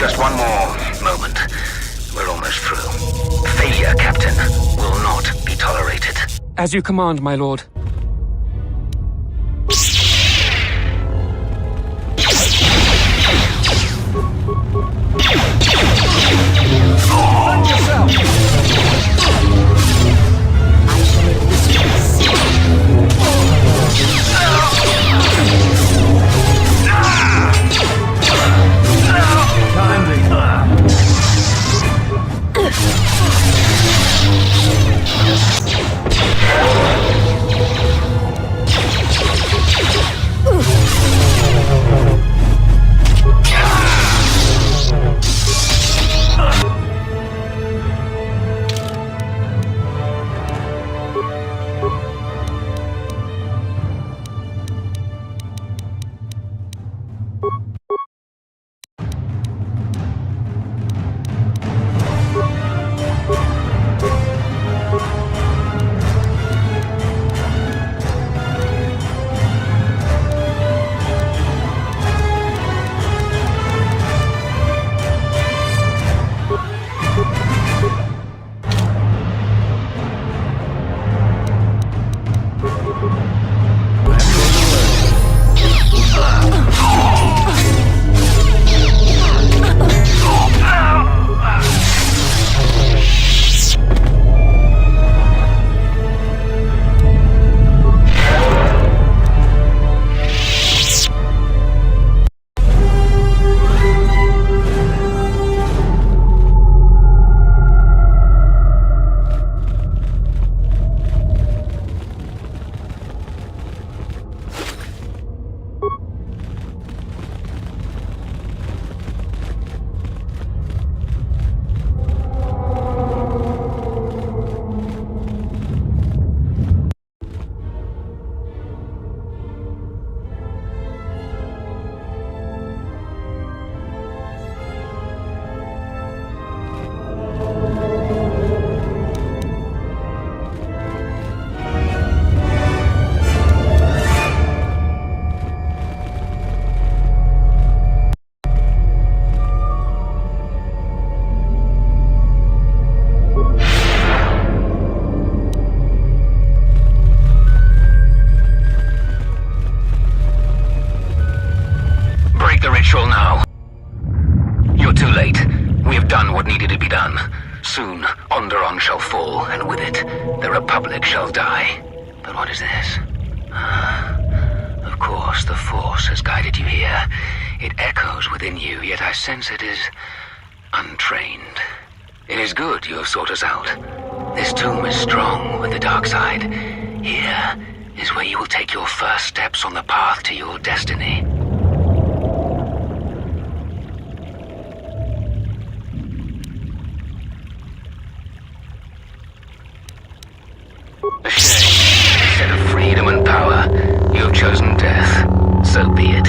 Just one more moment. We're almost through. Failure, Captain, will not be tolerated. As you command, my lord. Now. You're too late. We have done what needed to be done. Soon, Onderon shall fall, and with it, the Republic shall die. But what is this? Of course, the Force has guided you here. It echoes within you, yet I sense it is untrained. It is good you have sought us out. This tomb is strong with the dark side. Here is where you will take your first steps on the path to your destiny. A shame. Instead of freedom and power, you have chosen death. So be it.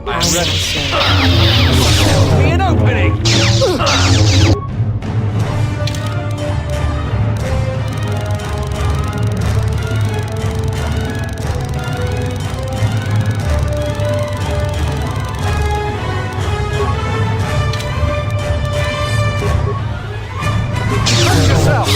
I'm ready. Be an opening! Hurt yourself!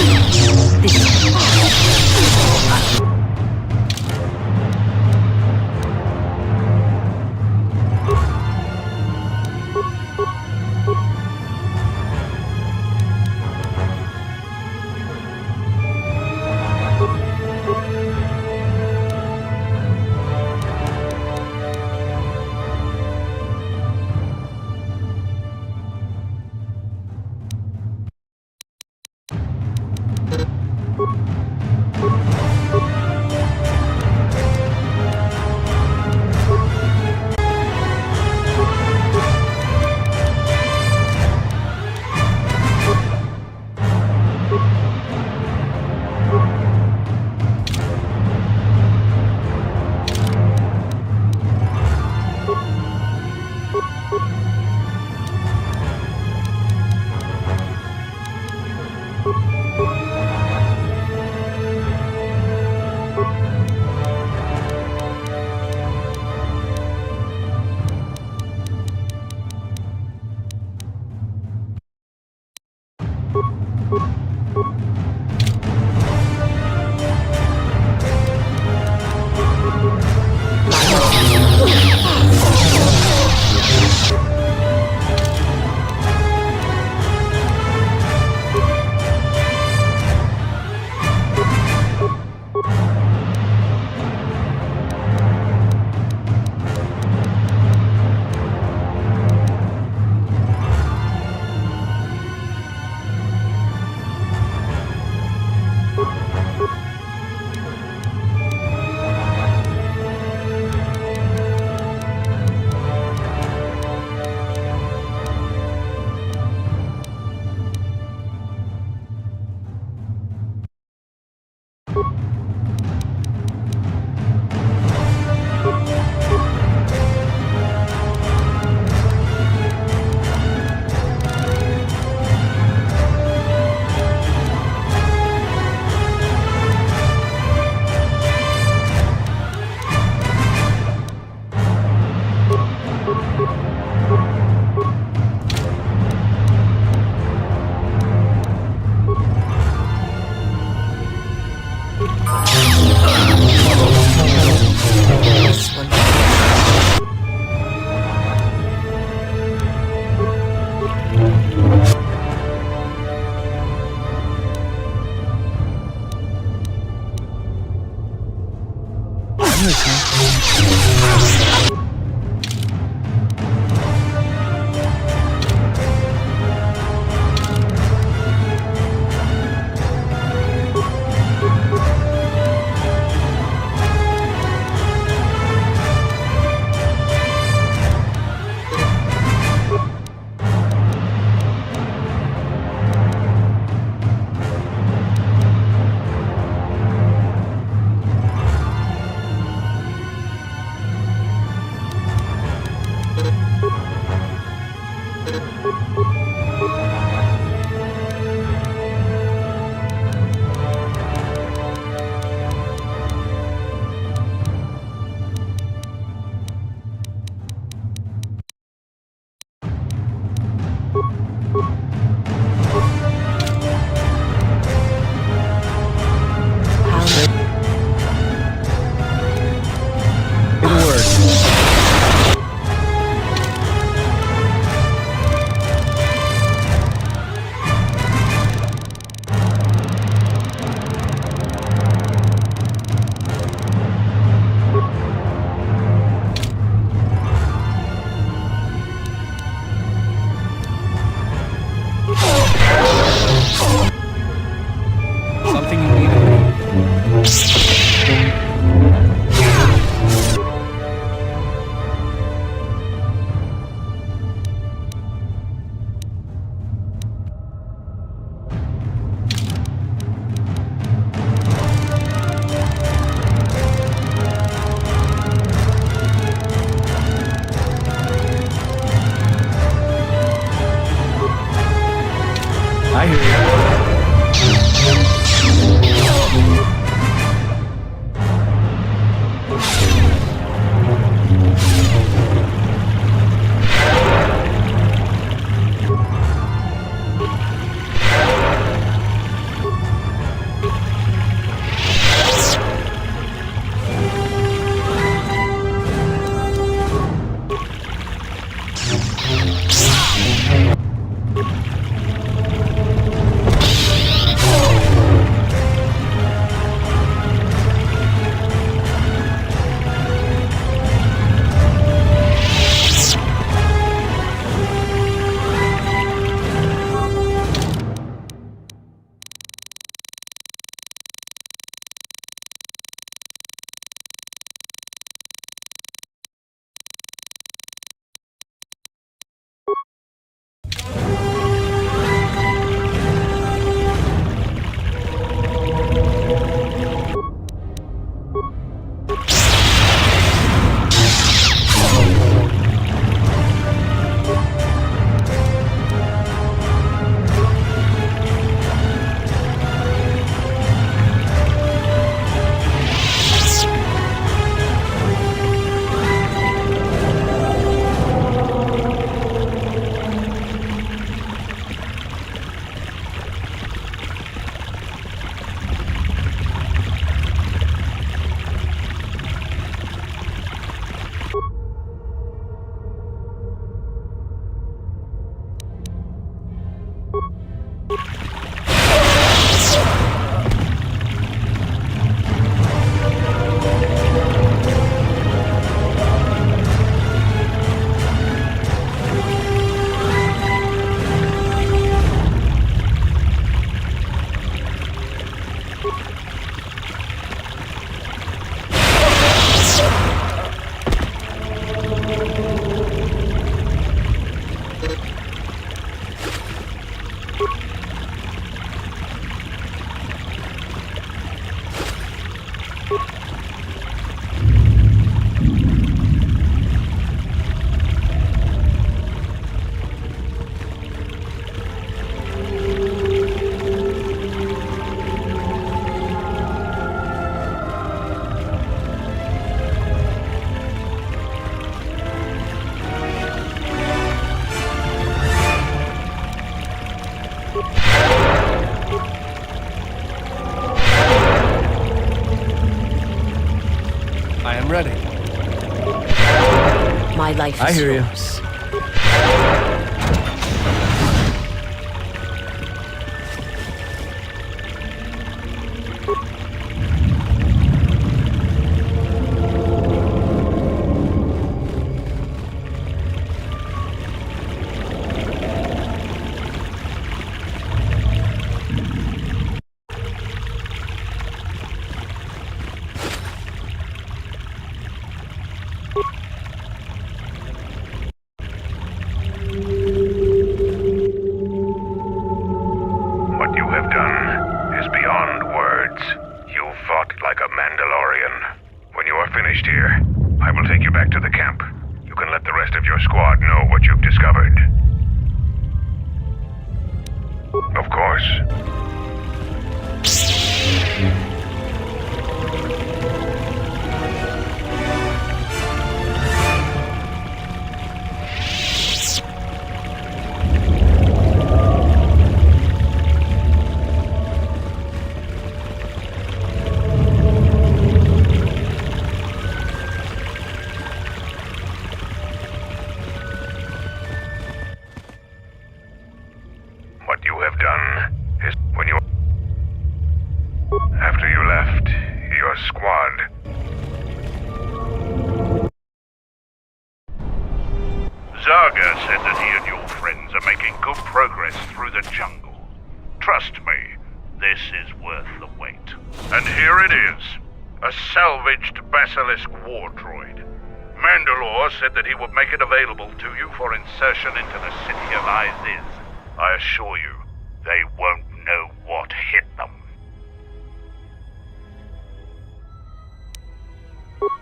ready. My life is I hear you. yours. What you have done is beyond words. You fought like a Mandalorian. When you are finished here, I will take you back to the camp. You can let the rest of your squad know what you've discovered. Of course. What you have done is when you... After you left, your squad... Zaga said that he and your friends are making good progress through the jungle. Trust me, this is worth the wait. And here it is, a salvaged Basilisk war droid. Mandalore said that he would make it available to you for insertion into the city of Iziz. I assure you, they won't know what hit them.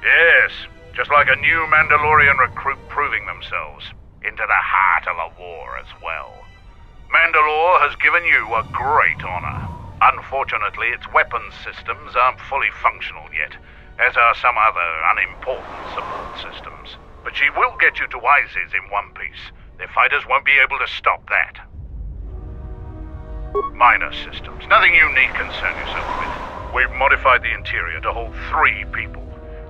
Yes, just like a new Mandalorian recruit proving themselves. Into the heart of the war as well. Mandalore has given you a great honor. Unfortunately, its weapons systems aren't fully functional yet, as are some other unimportant support systems. But she will get you to ISIS in one piece. Their fighters won't be able to stop that. Minor systems, nothing you need concern yourself with. We've modified the interior to hold 3 people.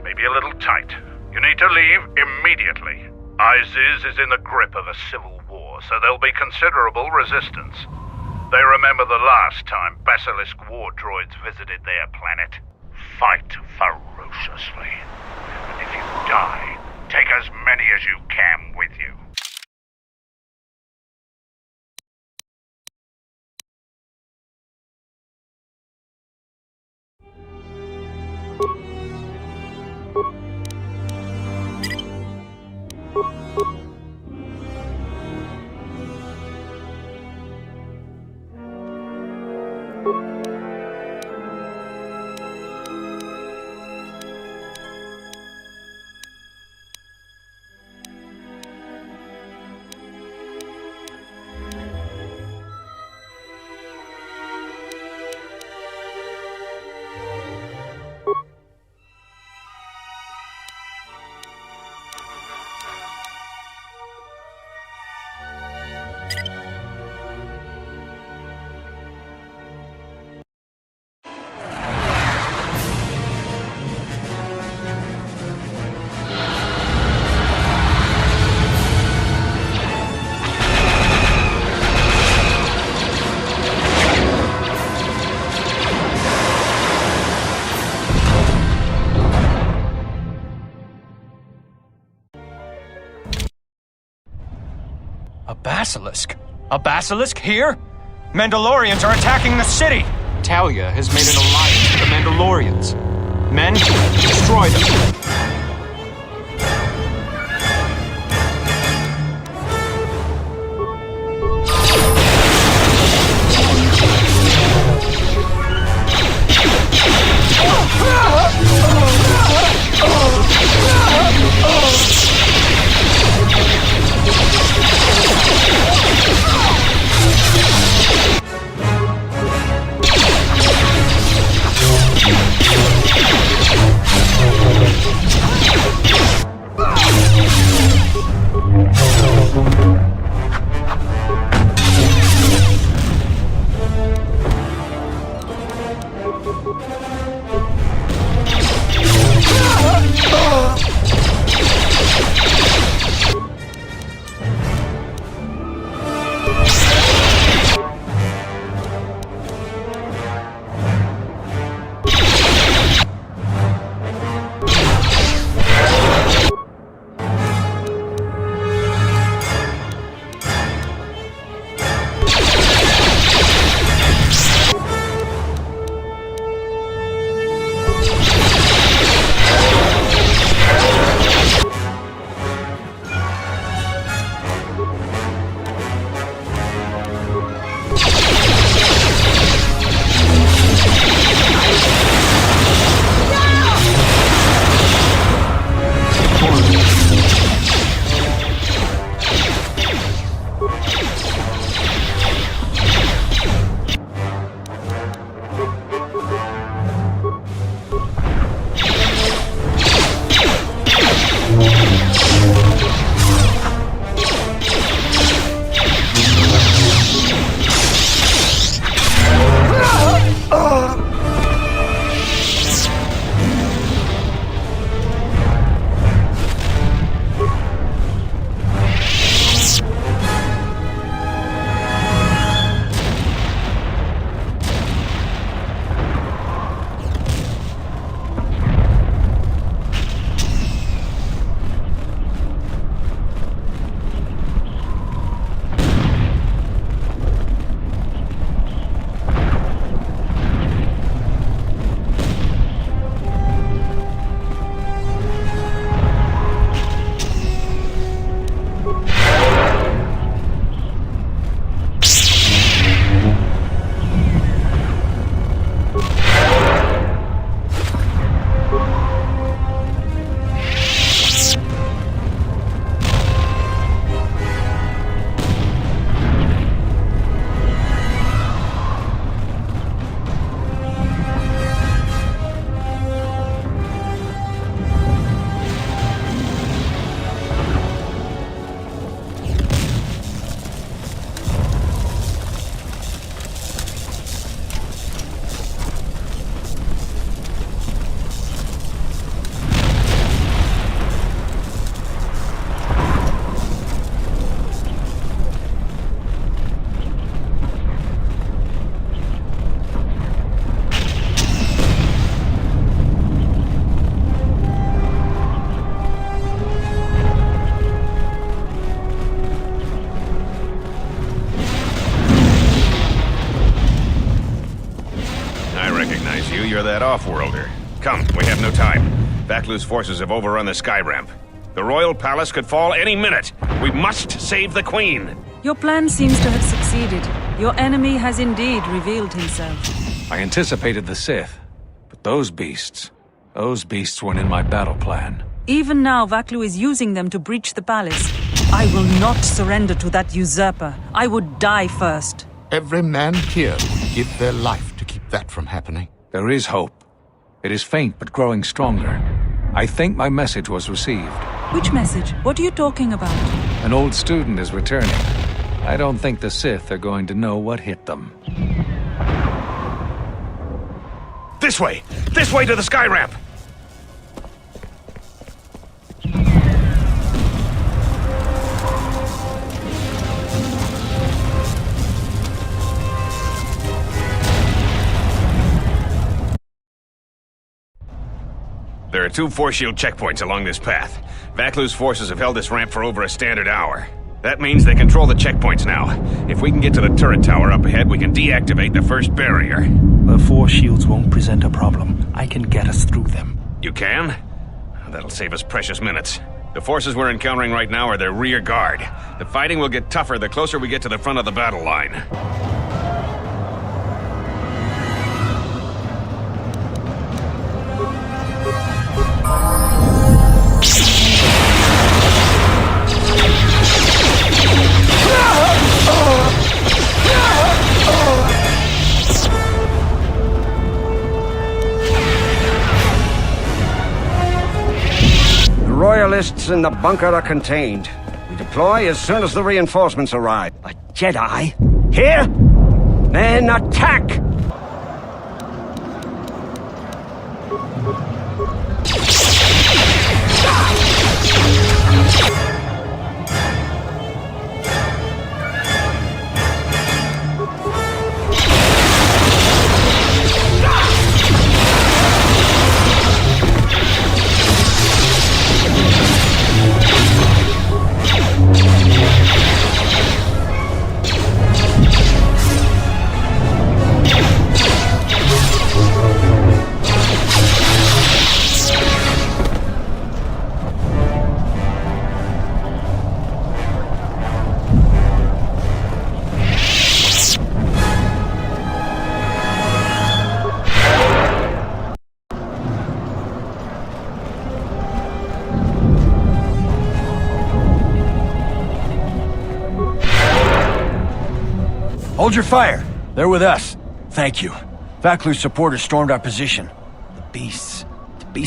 Maybe a little tight. You need to leave immediately. ISIS is in the grip of a civil war, so there'll be considerable resistance. They remember the last time Basilisk war droids visited their planet. Fight ferociously. And if you die, take as many as you can with you. A basilisk? A basilisk here? Mandalorians are attacking the city! Talia has made an alliance with the Mandalorians. Men, destroy them. that off-worlder. Come, we have no time. Vaklu's forces have overrun the sky ramp. The royal palace could fall any minute. We must save the queen. Your plan seems to have succeeded. Your enemy has indeed revealed himself. I anticipated the Sith, but those beasts weren't in my battle plan. Even now, Vaklu is using them to breach the palace. I will not surrender to that usurper. I would die first. Every man here would give their life to keep that from happening. There is hope. It is faint but growing stronger. I think my message was received. Which message? What are you talking about? An old student is returning. I don't think the Sith are going to know what hit them. This way! This way to the sky ramp! There are 2 force shield checkpoints along this path. Vaklu's forces have held this ramp for over a standard hour. That means they control the checkpoints now. If we can get to the turret tower up ahead, we can deactivate the first barrier. The force shields won't present a problem. I can get us through them. You can? That'll save us precious minutes. The forces we're encountering right now are their rear guard. The fighting will get tougher the closer we get to the front of the battle line. Royalists in the bunker are contained. We deploy as soon as the reinforcements arrive. A Jedi? Here? Then attack! Hold your fire. They're with us. Thank you. Vaklu's supporters stormed our position. The beasts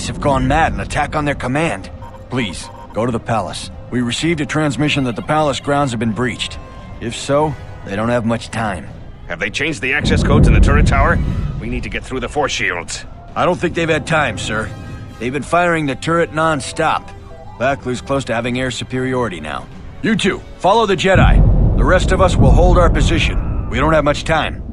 have gone mad and attack on their command. Please, go to the palace. We received a transmission that the palace grounds have been breached. If so, they don't have much time. Have they changed the access codes in the turret tower? We need to get through the force shields. I don't think they've had time, sir. They've been firing the turret non-stop. Vaklu's close to having air superiority now. You two, follow the Jedi. The rest of us will hold our position. We don't have much time.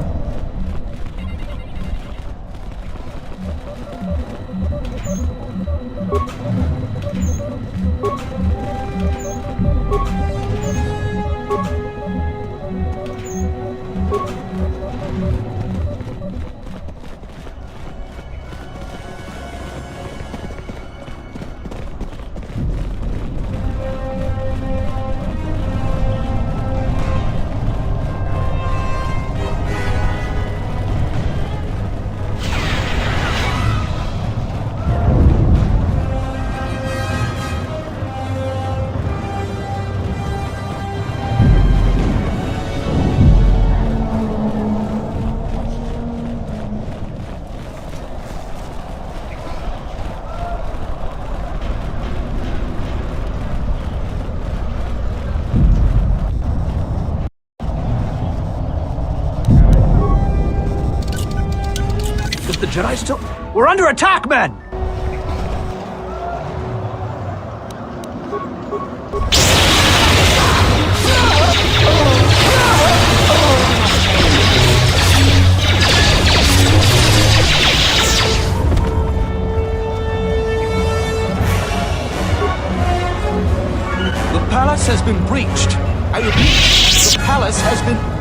The Jedi still... We're under attack, men! The palace has been breached. I repeat, the palace has been...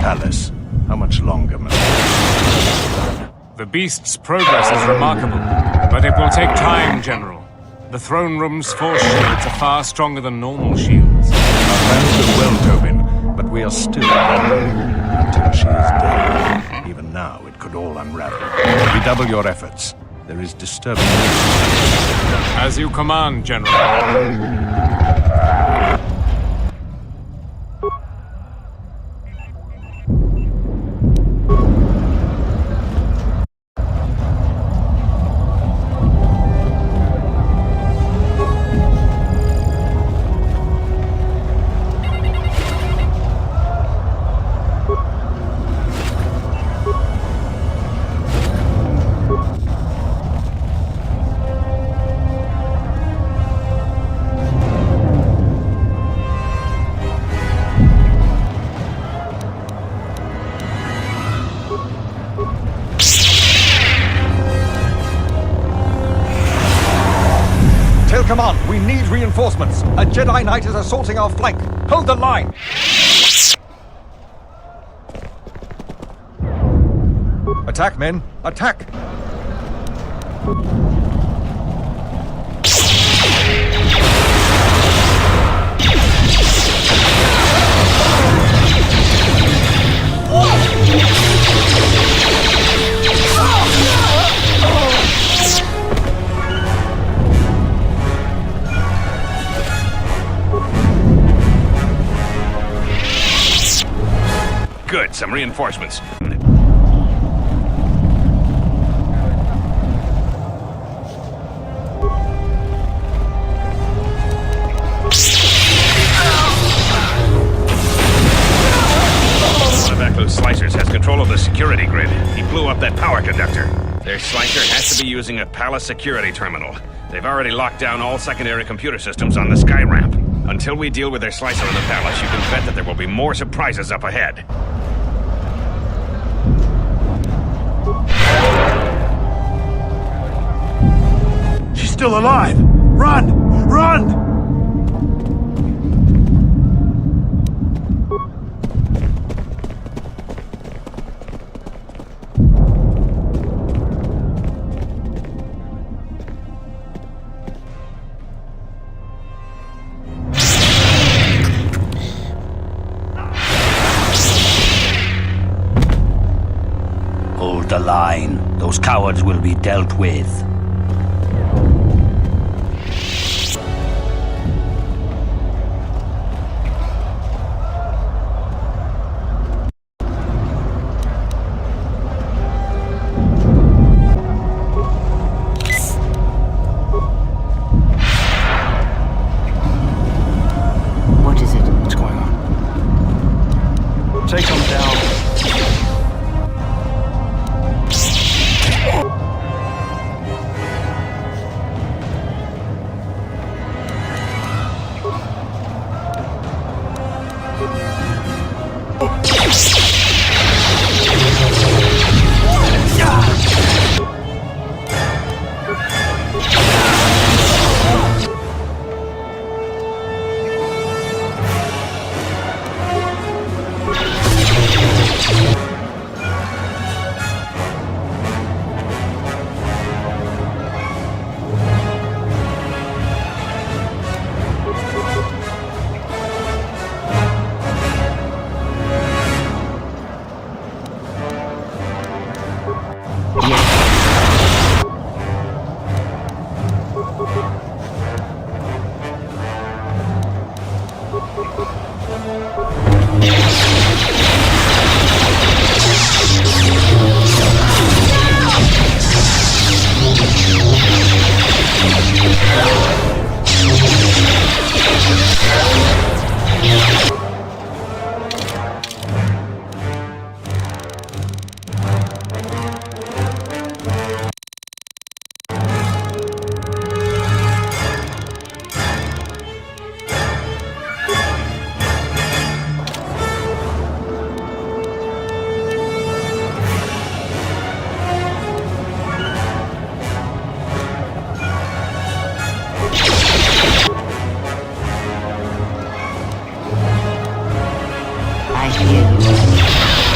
palace. How much longer must The beast's progress is remarkable, but it will take time, General. The throne room's force shields are far stronger than normal shields. Our plans go well, Tobin, but we are still until she is dead. Even now, it could all unravel. Redouble your efforts. There is disturbing news. As you command, General. Command, we need reinforcements. A Jedi Knight is assaulting our flank. Hold the line! Attack, men! Attack! Good, some reinforcements. One of Echo's slicers has control of the security grid. He blew up that power conductor. Their slicer has to be using a palace security terminal. They've already locked down all secondary computer systems on the sky ramp. Until we deal with their slicer in the palace, you can bet that there will be more surprises up ahead. She's still alive! Run! Run! Hold the line. Those cowards will be dealt with. What is it? What's going on? Take them down. I hear you.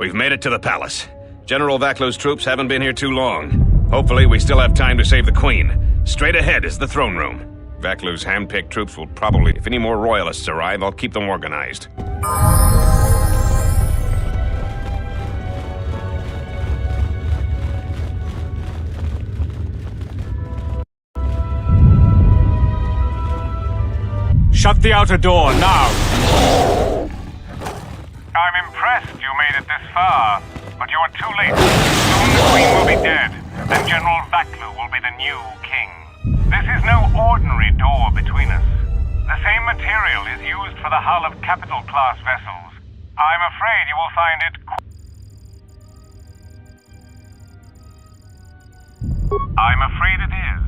We've made it to the palace. General Vaklu's troops haven't been here too long. Hopefully we still have time to save the Queen. Straight ahead is the throne room. Vaklu's hand-picked troops will probably... If any more royalists arrive, I'll keep them organized. Shut the outer door, now! I'm impressed you made it this far, but you're too late. Soon the Queen will be dead, and General Vaklu will be the new king. This is no ordinary door between us. The same material is used for the hull of capital-class vessels. I'm afraid you will find it... I'm afraid it is.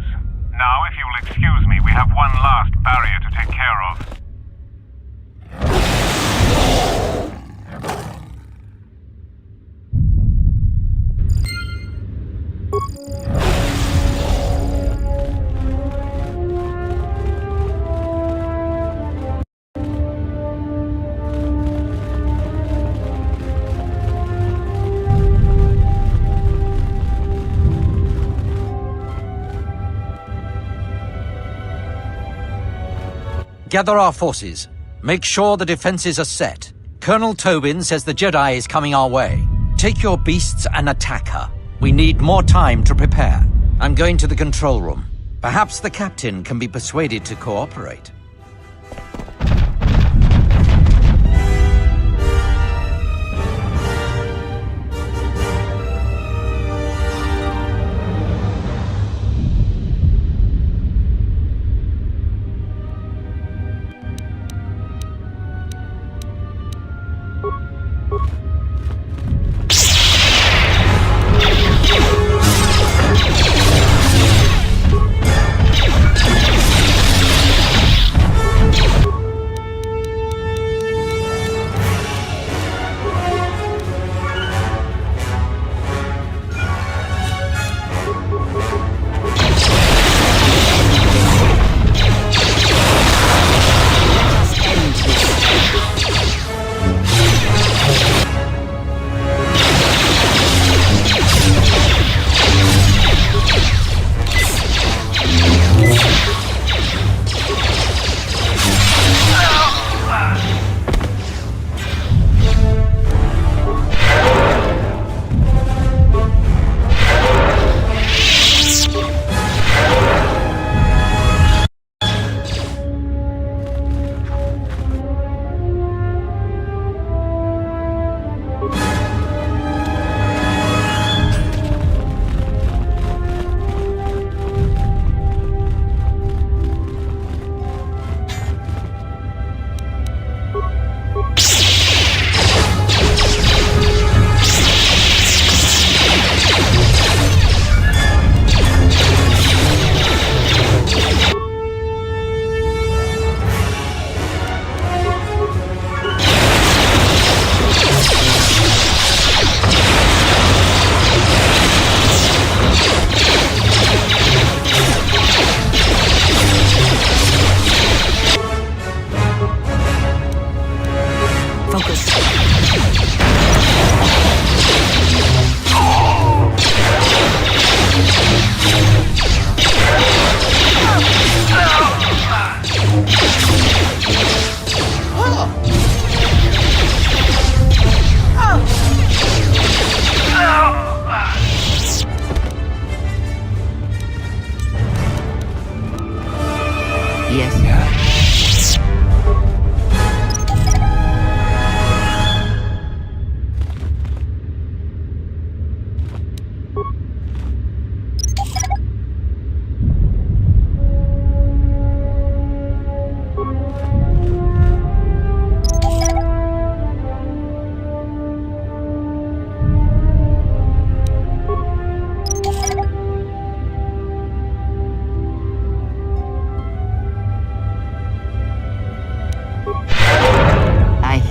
Now, if you'll excuse me, we have one last barrier to take care of. Gather our forces. Make sure the defenses are set. Colonel Tobin says the Jedi is coming our way. Take your beasts and attack her. We need more time to prepare. I'm going to the control room. Perhaps the captain can be persuaded to cooperate.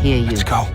hear you. Let's go.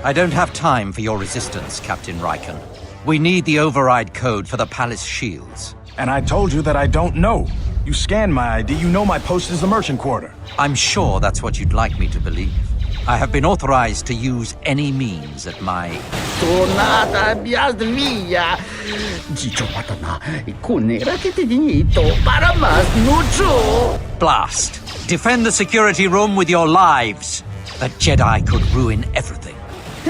I don't have time for your resistance, Captain Riken. We need the override code for the palace shields. And I told you that I don't know. You scanned my ID, you know my post is the merchant quarter. I'm sure that's what you'd like me to believe. I have been authorized to use any means at my... Tornata biasmia. Dziczopatana, kunera tetinito para mas mucho. Blast! Defend the security room with your lives. The Jedi could ruin everything.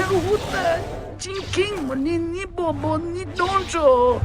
Uta, chinking ni bobo ni donjo.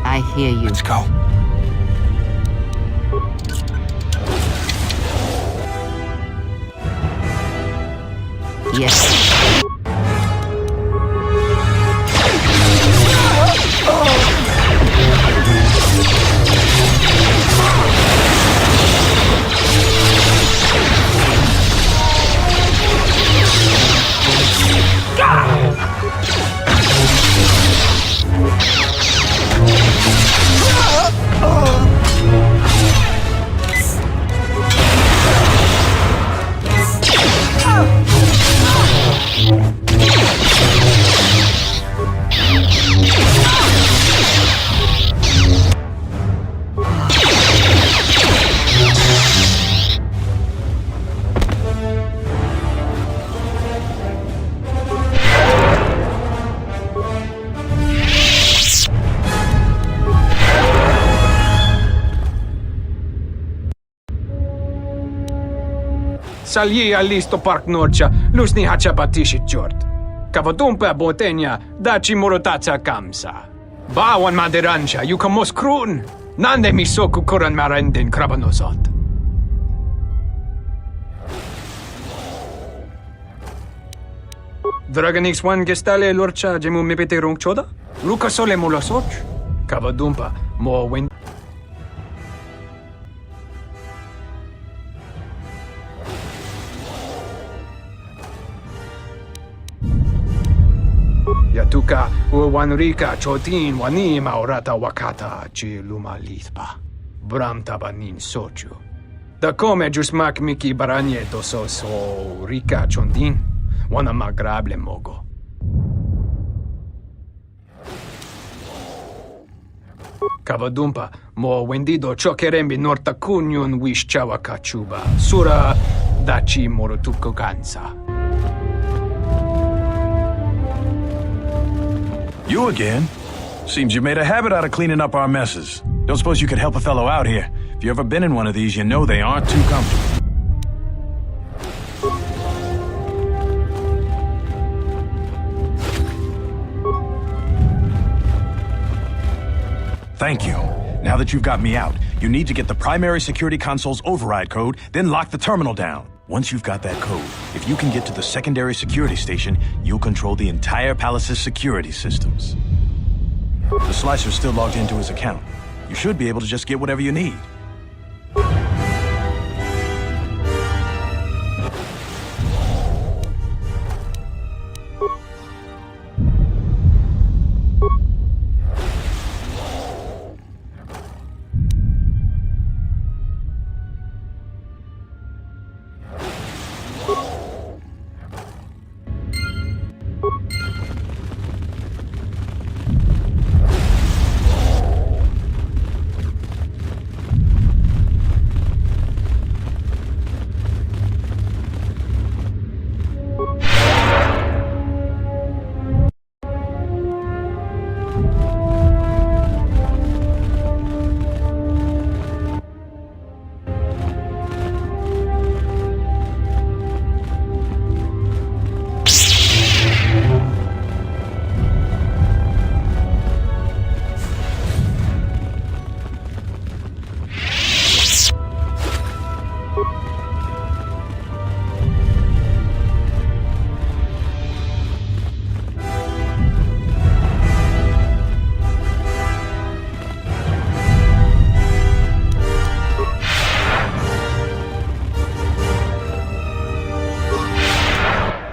I hear you. Let's go. Yes. Salji għall-listo Park Norċa, lusni ħaċa batixi ċort. Kavadumpa botenia, daċi murotazza kamsa. Bawan madiranċa, juka moskrun, nande mi soku koran marendin krabanosot. Dragon X1 gestale lorċa ġemu mipete rung ċoda? Luka sole mulo soċ? Kavadumpa, mo win. Yatuka u wanrika chotin wanima orata wakata ci luma lithpa. Bram tabanin sochu. Da come giusmak miki baranyeto so rika chondin. Wana magrable mogo. Kavadumpa, mo wendido chokerembi norta kunyun wish chawa kachuba. Sura dachi morutuko gansa. You again? Seems you made a habit out of cleaning up our messes. Don't suppose you could help a fellow out here? If you've ever been in one of these, you know they aren't too comfortable. Thank you. Now that you've got me out, you need to get the primary security console's override code, then lock the terminal down. Once you've got that code, if you can get to the secondary security station, you'll control the entire palace's security systems. The slicer's still logged into his account. You should be able to just get whatever you need.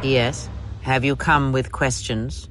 Yes? Have you come with questions?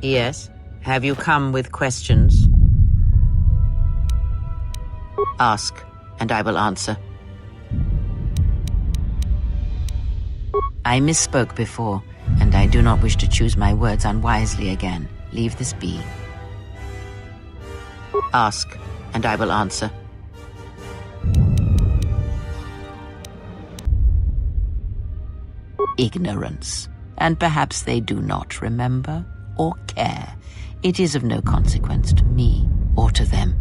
Yes? Have you come with questions? Ask, and I will answer. I misspoke before, and I do not wish to choose my words unwisely again. Leave this be. Ask, and I will answer. Ignorance. And perhaps they do not remember or care. It is of no consequence to me or to them.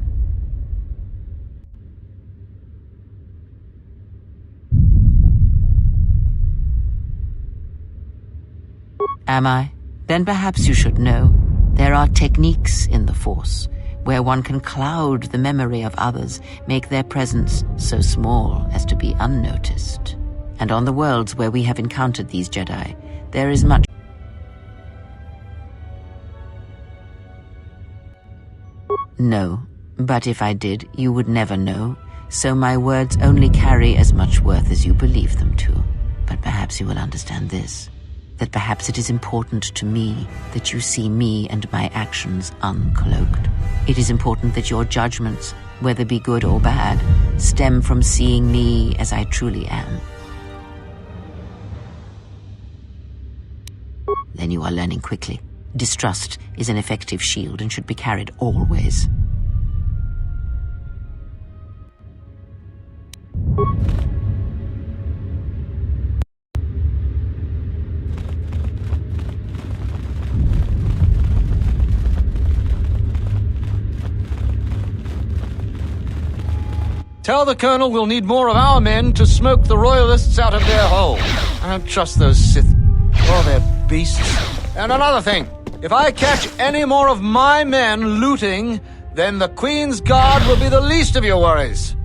Am I? Then perhaps you should know there are techniques in the Force where one can cloud the memory of others, make their presence so small as to be unnoticed. And on the worlds where we have encountered these Jedi, there is much. No, but if I did, you would never know, so my words only carry as much worth as you believe them to. But perhaps you will understand this, that perhaps it is important to me that you see me and my actions uncloaked. It is important that your judgments, whether be good or bad, stem from seeing me as I truly am. Then you are learning quickly. Distrust is an effective shield and should be carried always. Tell the Colonel we'll need more of our men to smoke the Royalists out of their hole. I don't trust those Sith. Oh, they're beasts. And another thing, if I catch any more of my men looting, then the Queen's Guard will be the least of your worries.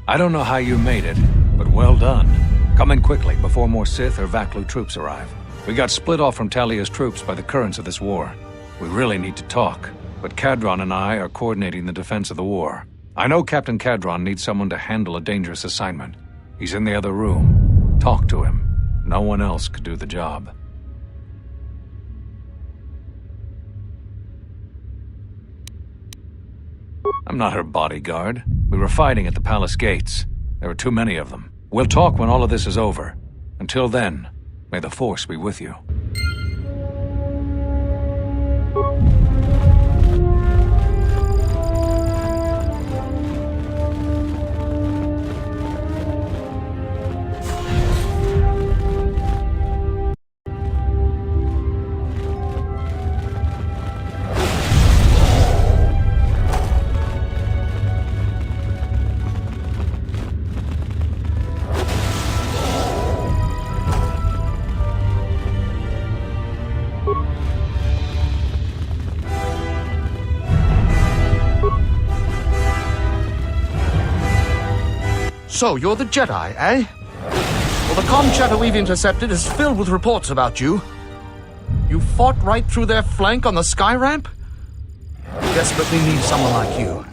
I don't know how you made it, but well done. Come in quickly before more Sith or Vaklu troops arrive. We got split off from Talia's troops by the currents of this war. We really need to talk, but Cadron and I are coordinating the defense of the war. I know Captain Cadron needs someone to handle a dangerous assignment. He's in the other room. Talk to him. No one else could do the job. I'm not her bodyguard. We were fighting at the palace gates. There were too many of them. We'll talk when all of this is over. Until then, may the Force be with you. So, you're the Jedi, eh? Well, the comm chatter we've intercepted is filled with reports about you. You fought right through their flank on the sky ramp? We desperately need someone like you.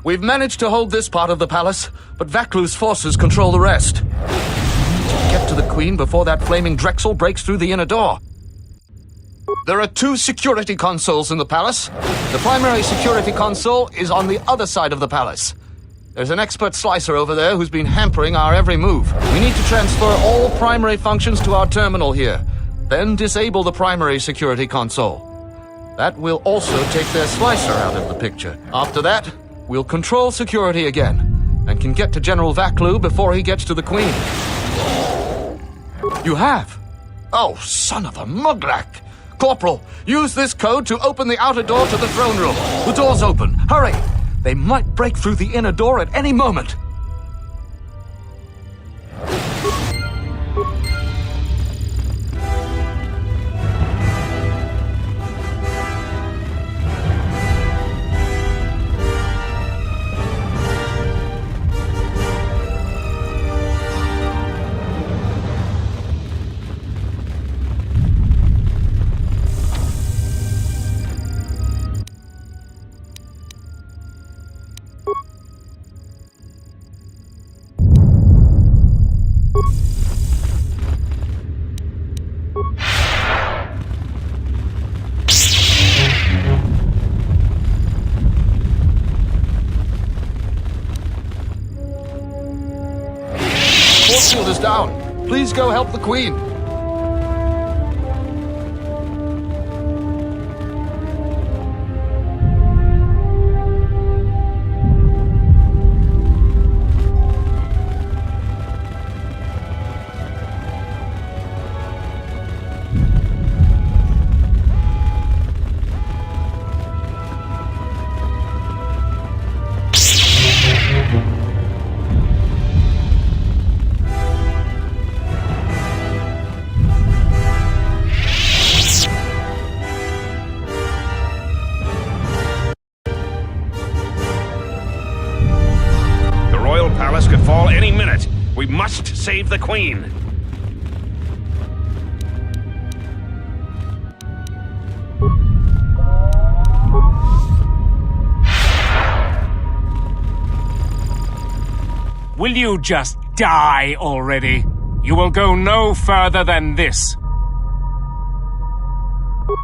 We've managed to hold this part of the palace, but Vaklu's forces control the rest. We need to get to the Queen before that flaming Drexel breaks through the inner door. There are 2 security consoles in the palace. The primary security console is on the other side of the palace. There's an expert slicer over there who's been hampering our every move. We need to transfer all primary functions to our terminal here, then disable the primary security console. That will also take their slicer out of the picture. After that, we'll control security again, and can get to General Vaklu before he gets to the Queen. You have? Oh, son of a muglak! Corporal, use this code to open the outer door to the throne room. The door's open. Hurry! They might break through the inner door at any moment. Shield is down. Please go help the Queen. fall any minute. We must save the Queen. Will you just die already? You will go no further than this.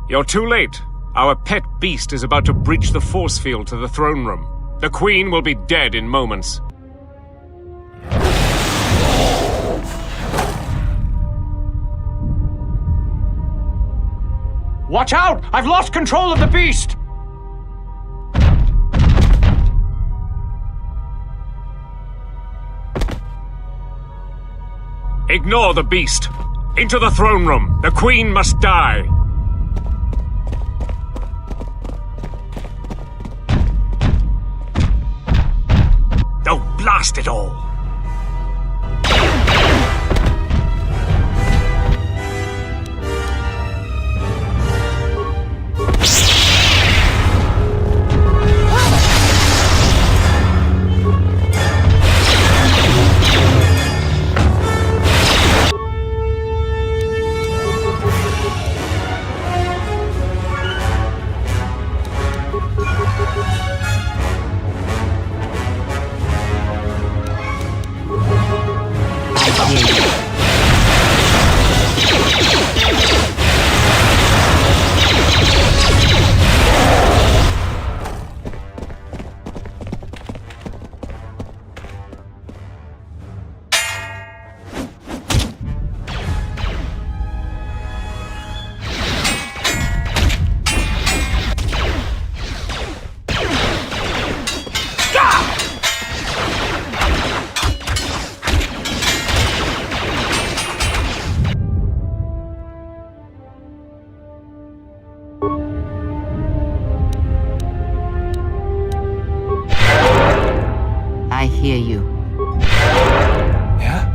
You're too late. Our pet beast is about to breach the force field to the throne room. The Queen will be dead in moments. Watch out! I've lost control of the beast! Ignore the beast. Into the throne room. The Queen must die. Oh, blast it all! I hear you. Yeah?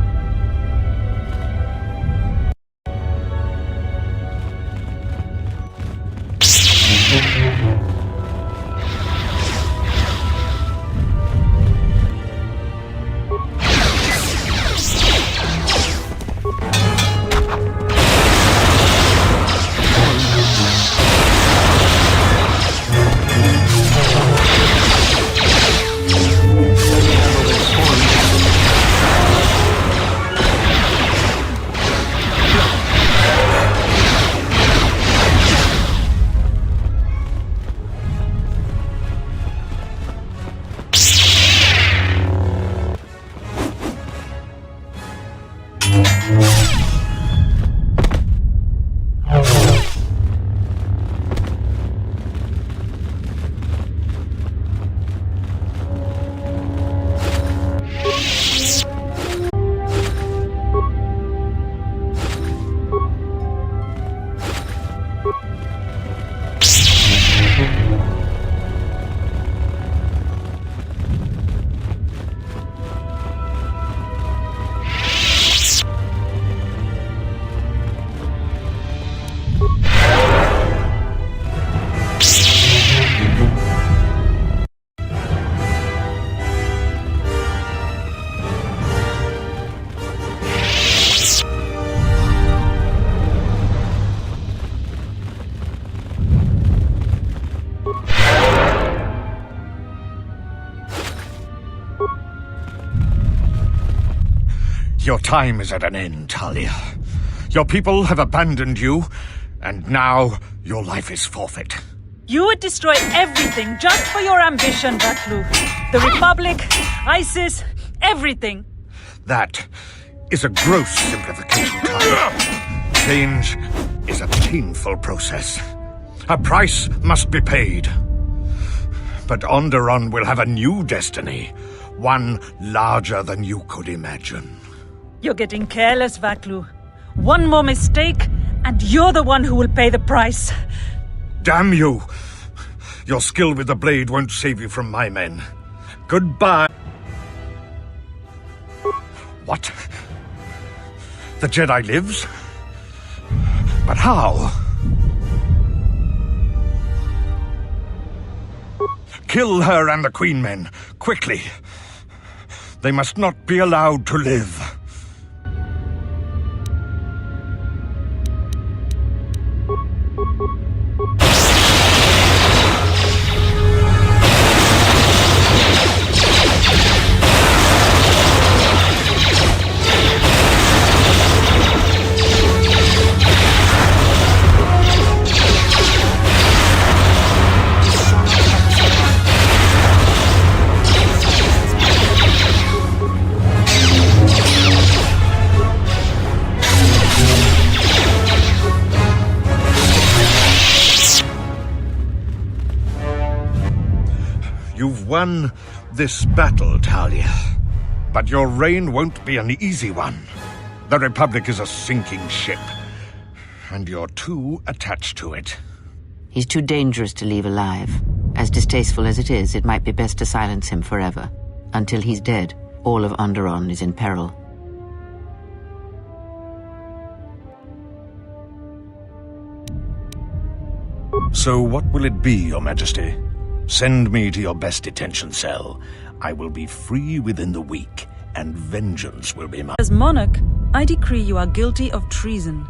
Your time is at an end, Talia. Your people have abandoned you, and now your life is forfeit. You would destroy everything just for your ambition, Vaklu. The Republic, ISIS, everything. That is a gross simplification, Talia. Change is a painful process. A price must be paid. But Onderon will have a new destiny, one larger than you could imagine. You're getting careless, Vaklu. One more mistake, and you're the one who will pay the price. Damn you! Your skill with the blade won't save you from my men. Goodbye. What? The Jedi lives? But how? Kill her and the Queen men, quickly. They must not be allowed to live. You've won this battle, Talia. But your reign won't be an easy one. The Republic is a sinking ship, and you're too attached to it. He's too dangerous to leave alive. As distasteful as it is, it might be best to silence him forever. Until he's dead, all of Onderon is in peril. So what will it be, Your Majesty? Send me to your best detention cell. I will be free within the week, and vengeance will be mine. As monarch, I decree you are guilty of treason.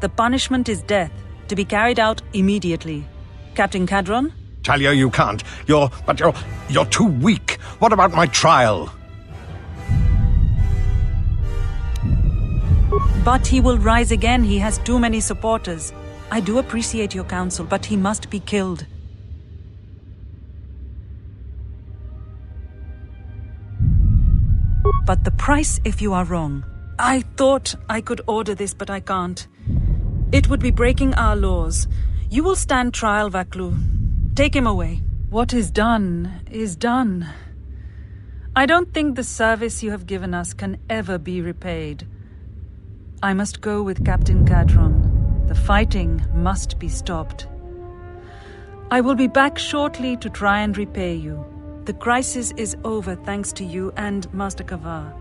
The punishment is death, to be carried out immediately. Captain Cadron? Talia, you can't. You're too weak. What about my trial? But he will rise again. He has too many supporters. I do appreciate your counsel, but he must be killed. But the price if you are wrong. I thought I could order this, but I can't. It would be breaking our laws. You will stand trial, Vaklu. Take him away. What is done is done. I don't think the service you have given us can ever be repaid. I must go with Captain Cadron. The fighting must be stopped. I will be back shortly to try and repay you. The crisis is over thanks to you and Master Kavar.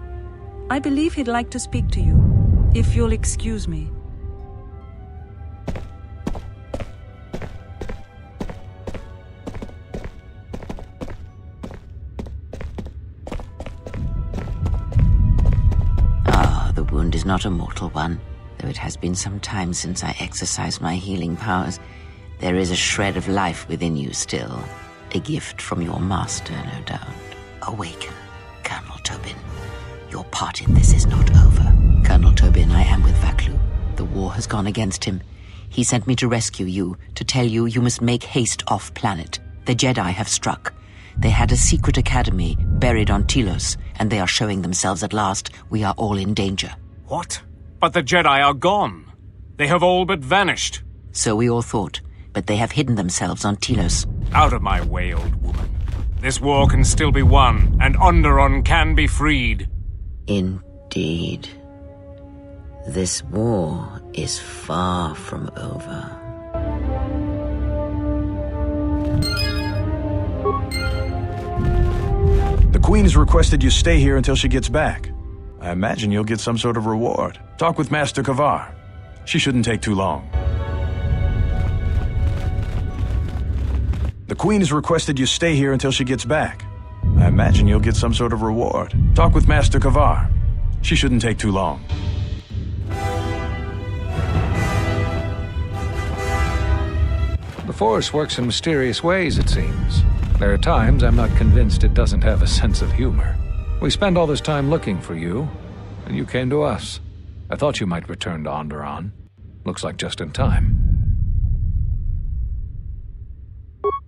I believe he'd like to speak to you, if you'll excuse me. The wound is not a mortal one, though it has been some time since I exercised my healing powers. There is a shred of life within you still. A gift from your master, no doubt. Awaken, Colonel Tobin. Your part in this is not over. Colonel Tobin, I am with Vaklu. The war has gone against him. He sent me to rescue you, to tell you you must make haste off-planet. The Jedi have struck. They had a secret academy buried on Telos, and they are showing themselves at last. We are all in danger. What? But the Jedi are gone. They have all but vanished. So we all thought, but they have hidden themselves on Telos. Out of my way, old woman. This war can still be won, and Onderon can be freed. Indeed. This war is far from over. The Queen has requested you stay here until she gets back. I imagine you'll get some sort of reward. Talk with Master Kavar. She shouldn't take too long. The Queen has requested you stay here until she gets back. I imagine you'll get some sort of reward. Talk with Master Kavar. She shouldn't take too long. The Force works in mysterious ways, it seems. There are times I'm not convinced it doesn't have a sense of humor. We spend all this time looking for you, and you came to us. I thought you might return to Onderon. Looks like just in time.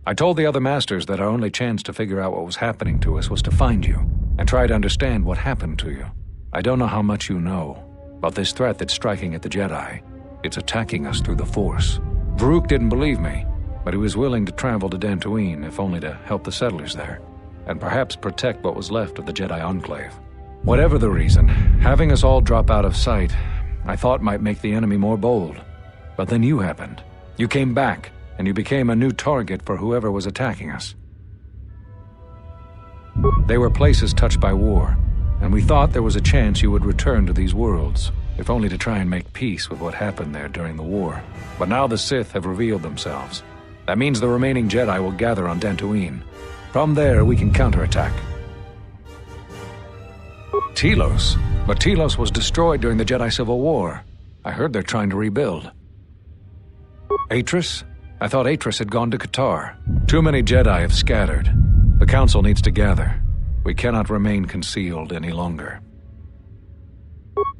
I told the other masters that our only chance to figure out what was happening to us was to find you, and try to understand what happened to you. I don't know how much you know about this threat that's striking at the Jedi. It's attacking us through the Force. Varuk didn't believe me, but he was willing to travel to Dantooine, if only to help the settlers there, and perhaps protect what was left of the Jedi Enclave. Whatever the reason, having us all drop out of sight, I thought might make the enemy more bold. But then you happened. You came back, and you became a new target for whoever was attacking us. They were places touched by war, and we thought there was a chance you would return to these worlds, if only to try and make peace with what happened there during the war. But now the Sith have revealed themselves. That means the remaining Jedi will gather on Dantooine. From there, we can counterattack. Telos? But Telos was destroyed during the Jedi Civil War. I heard they're trying to rebuild. Atris? I thought Atris had gone to Qatar. Too many Jedi have scattered. The Council needs to gather. We cannot remain concealed any longer.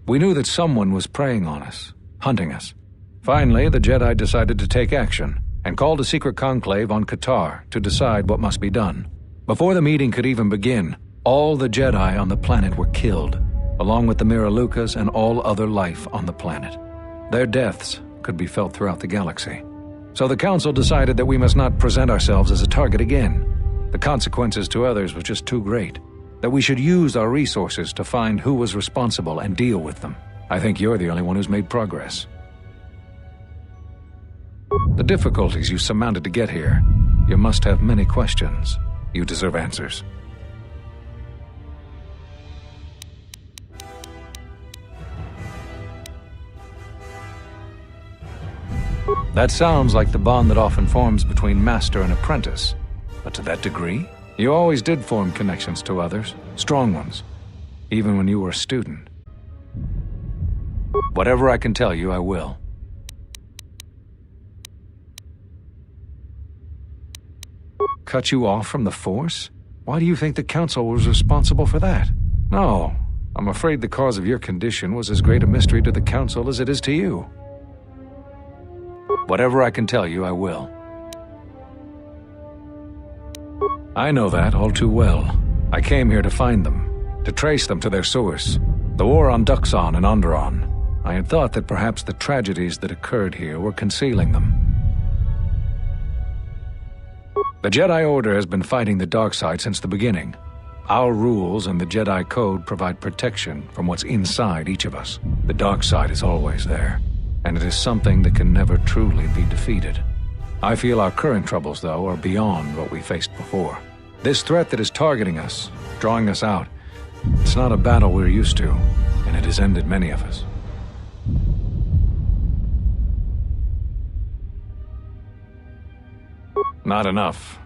We knew that someone was preying on us, hunting us. Finally, the Jedi decided to take action and called a secret conclave on Qatar to decide what must be done. Before the meeting could even begin, all the Jedi on the planet were killed, along with the Miralukas and all other life on the planet. Their deaths could be felt throughout the galaxy. So the Council decided that we must not present ourselves as a target again. The consequences to others were just too great. That we should use our resources to find who was responsible and deal with them. I think you're the only one who's made progress. The difficulties you surmounted to get here, you must have many questions. You deserve answers. That sounds like the bond that often forms between master and apprentice. But to that degree? You always did form connections to others, strong ones, even when you were a student. Whatever I can tell you, I will. Cut you off from the Force? Why do you think the Council was responsible for that? No, I'm afraid the cause of your condition was as great a mystery to the Council as it is to you. Whatever I can tell you, I will. I know that all too well. I came here to find them, to trace them to their source. The war on Dxun and Onderon. I had thought that perhaps the tragedies that occurred here were concealing them. The Jedi Order has been fighting the dark side since the beginning. Our rules and the Jedi Code provide protection from what's inside each of us. The dark side is always there, and it is something that can never truly be defeated. I feel our current troubles, though, are beyond what we faced before. This threat that is targeting us, drawing us out, it's not a battle we're used to, and it has ended many of us. Not enough.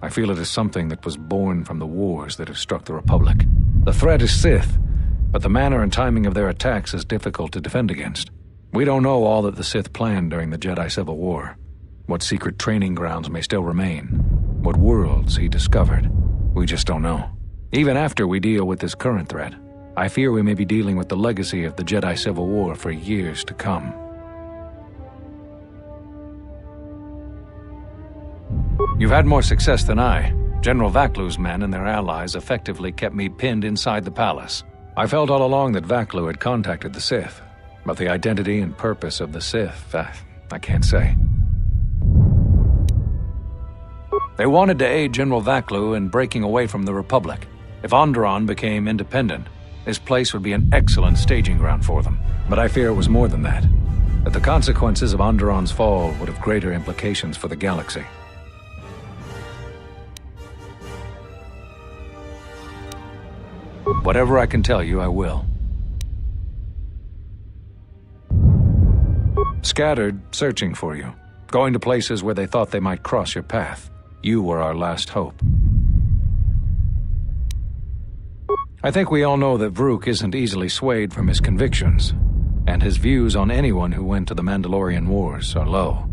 I feel it is something that was born from the wars that have struck the Republic. The threat is Sith, but the manner and timing of their attacks is difficult to defend against. We don't know all that the Sith planned during the Jedi Civil War. What secret training grounds may still remain. What worlds he discovered. We just don't know. Even after we deal with this current threat, I fear we may be dealing with the legacy of the Jedi Civil War for years to come. You've had more success than I. General Vaklu's men and their allies effectively kept me pinned inside the palace. I felt all along that Vaklu had contacted the Sith, but the identity and purpose of the Sith, I can't say. They wanted to aid General Vaklu in breaking away from the Republic. If Onderon became independent, this place would be an excellent staging ground for them. But I fear it was more than that. That the consequences of Onderon's fall would have greater implications for the galaxy. Whatever I can tell you, I will. Scattered, searching for you. Going to places where they thought they might cross your path. You were our last hope. I think we all know that Vrook isn't easily swayed from his convictions, and his views on anyone who went to the Mandalorian Wars are low.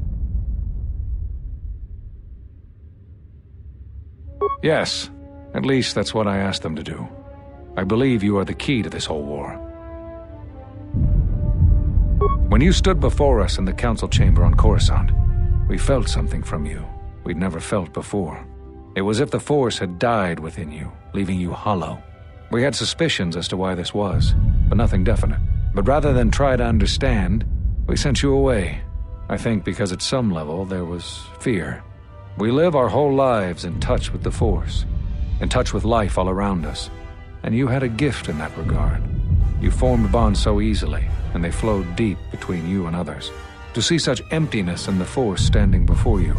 Yes, at least that's what I asked them to do. I believe you are the key to this whole war. When you stood before us in the council chamber on Coruscant, we felt something from you we'd never felt before. It was as if the Force had died within you, leaving you hollow. We had suspicions as to why this was, but nothing definite. But rather than try to understand, we sent you away. I think because at some level there was fear. We live our whole lives in touch with the Force, in touch with life all around us. And you had a gift in that regard. You formed bonds so easily, and they flowed deep between you and others. To see such emptiness in the Force standing before you,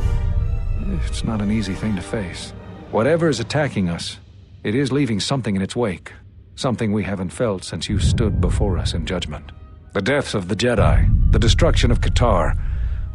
it's not an easy thing to face. Whatever is attacking us, it is leaving something in its wake. Something we haven't felt since you stood before us in judgment. The deaths of the Jedi, the destruction of Qatar,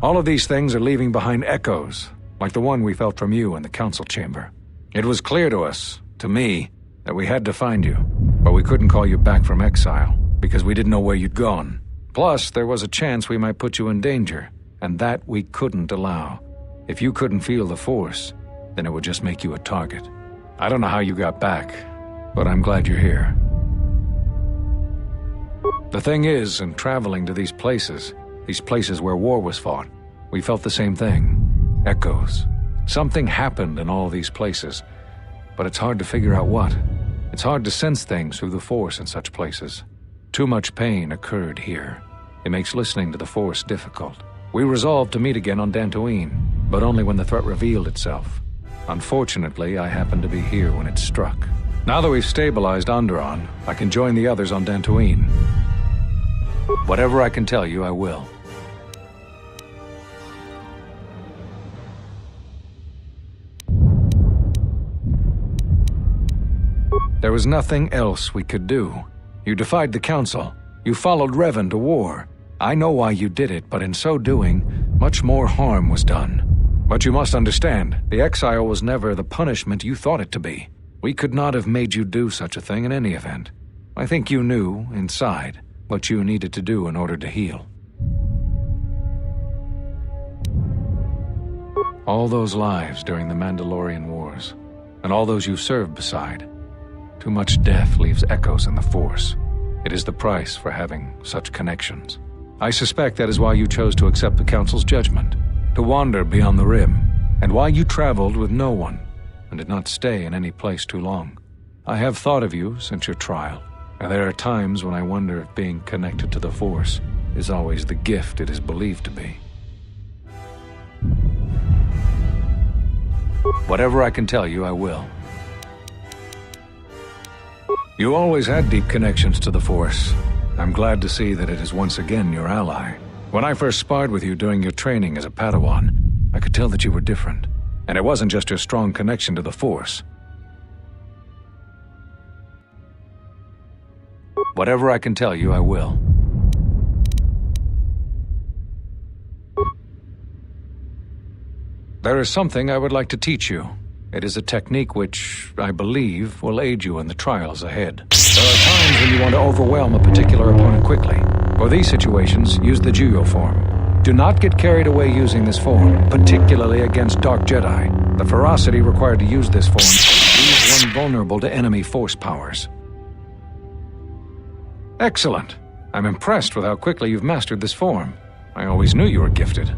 all of these things are leaving behind echoes, like the one we felt from you in the council chamber. It was clear to us, to me, that we had to find you. But we couldn't call you back from exile, because we didn't know where you'd gone. Plus, there was a chance we might put you in danger, and that we couldn't allow. If you couldn't feel the Force, then it would just make you a target. I don't know how you got back, but I'm glad you're here. The thing is, in traveling to these places where war was fought, we felt the same thing. Echoes. Something happened in all these places, but it's hard to figure out what. It's hard to sense things through the Force in such places. Too much pain occurred here. It makes listening to the Force difficult. We resolved to meet again on Dantooine, but only when the threat revealed itself. Unfortunately, I happened to be here when it struck. Now that we've stabilized Onderon, I can join the others on Dantooine. Whatever I can tell you, I will. There was nothing else we could do. You defied the Council. You followed Revan to war. I know why you did it, but in so doing, much more harm was done. But you must understand, the exile was never the punishment you thought it to be. We could not have made you do such a thing in any event. I think you knew, inside, what you needed to do in order to heal. All those lives during the Mandalorian Wars, and all those you served beside. Too much death leaves echoes in the Force. It is the price for having such connections. I suspect that is why you chose to accept the Council's judgment, to wander beyond the Rim, and why you traveled with no one, and did not stay in any place too long. I have thought of you since your trial, and there are times when I wonder if being connected to the Force is always the gift it is believed to be. Whatever I can tell you, I will. You always had deep connections to the Force. I'm glad to see that it is once again your ally. When I first sparred with you during your training as a Padawan, I could tell that you were different. And it wasn't just your strong connection to the Force. Whatever I can tell you, I will. There is something I would like to teach you. It is a technique which, I believe, will aid you in the trials ahead. There are times when you want to overwhelm a particular opponent quickly. For these situations, use the Juyo form. Do not get carried away using this form, particularly against Dark Jedi. The ferocity required to use this form leaves one vulnerable to enemy Force powers. Excellent. I'm impressed with how quickly you've mastered this form. I always knew you were gifted.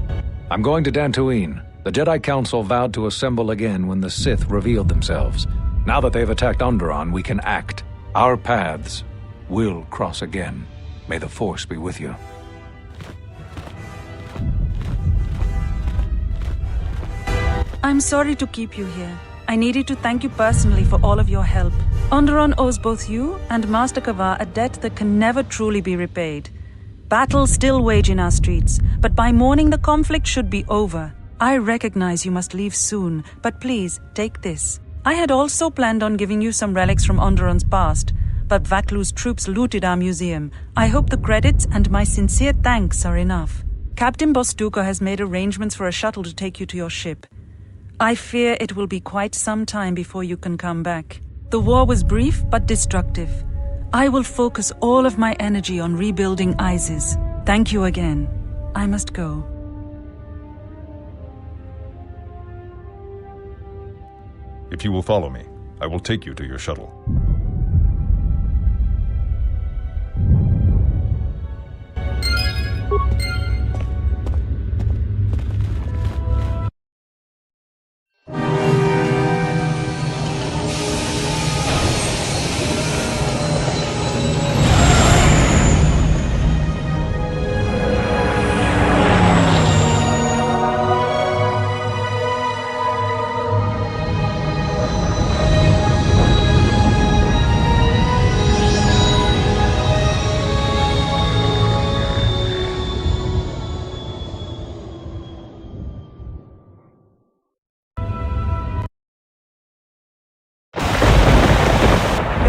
I'm going to Dantooine. The Jedi Council vowed to assemble again when the Sith revealed themselves. Now that they've attacked Onderon, we can act. Our paths will cross again. May the Force be with you. I'm sorry to keep you here. I needed to thank you personally for all of your help. Onderon owes both you and Master Kavar a debt that can never truly be repaid. Battles still wage in our streets, but by morning the conflict should be over. I recognize you must leave soon, but please, take this. I had also planned on giving you some relics from Onderon's past, but Vaklu's troops looted our museum. I hope the credits and my sincere thanks are enough. Captain Bostuka has made arrangements for a shuttle to take you to your ship. I fear it will be quite some time before you can come back. The war was brief but destructive. I will focus all of my energy on rebuilding Isis. Thank you again. I must go. If you will follow me, I will take you to your shuttle.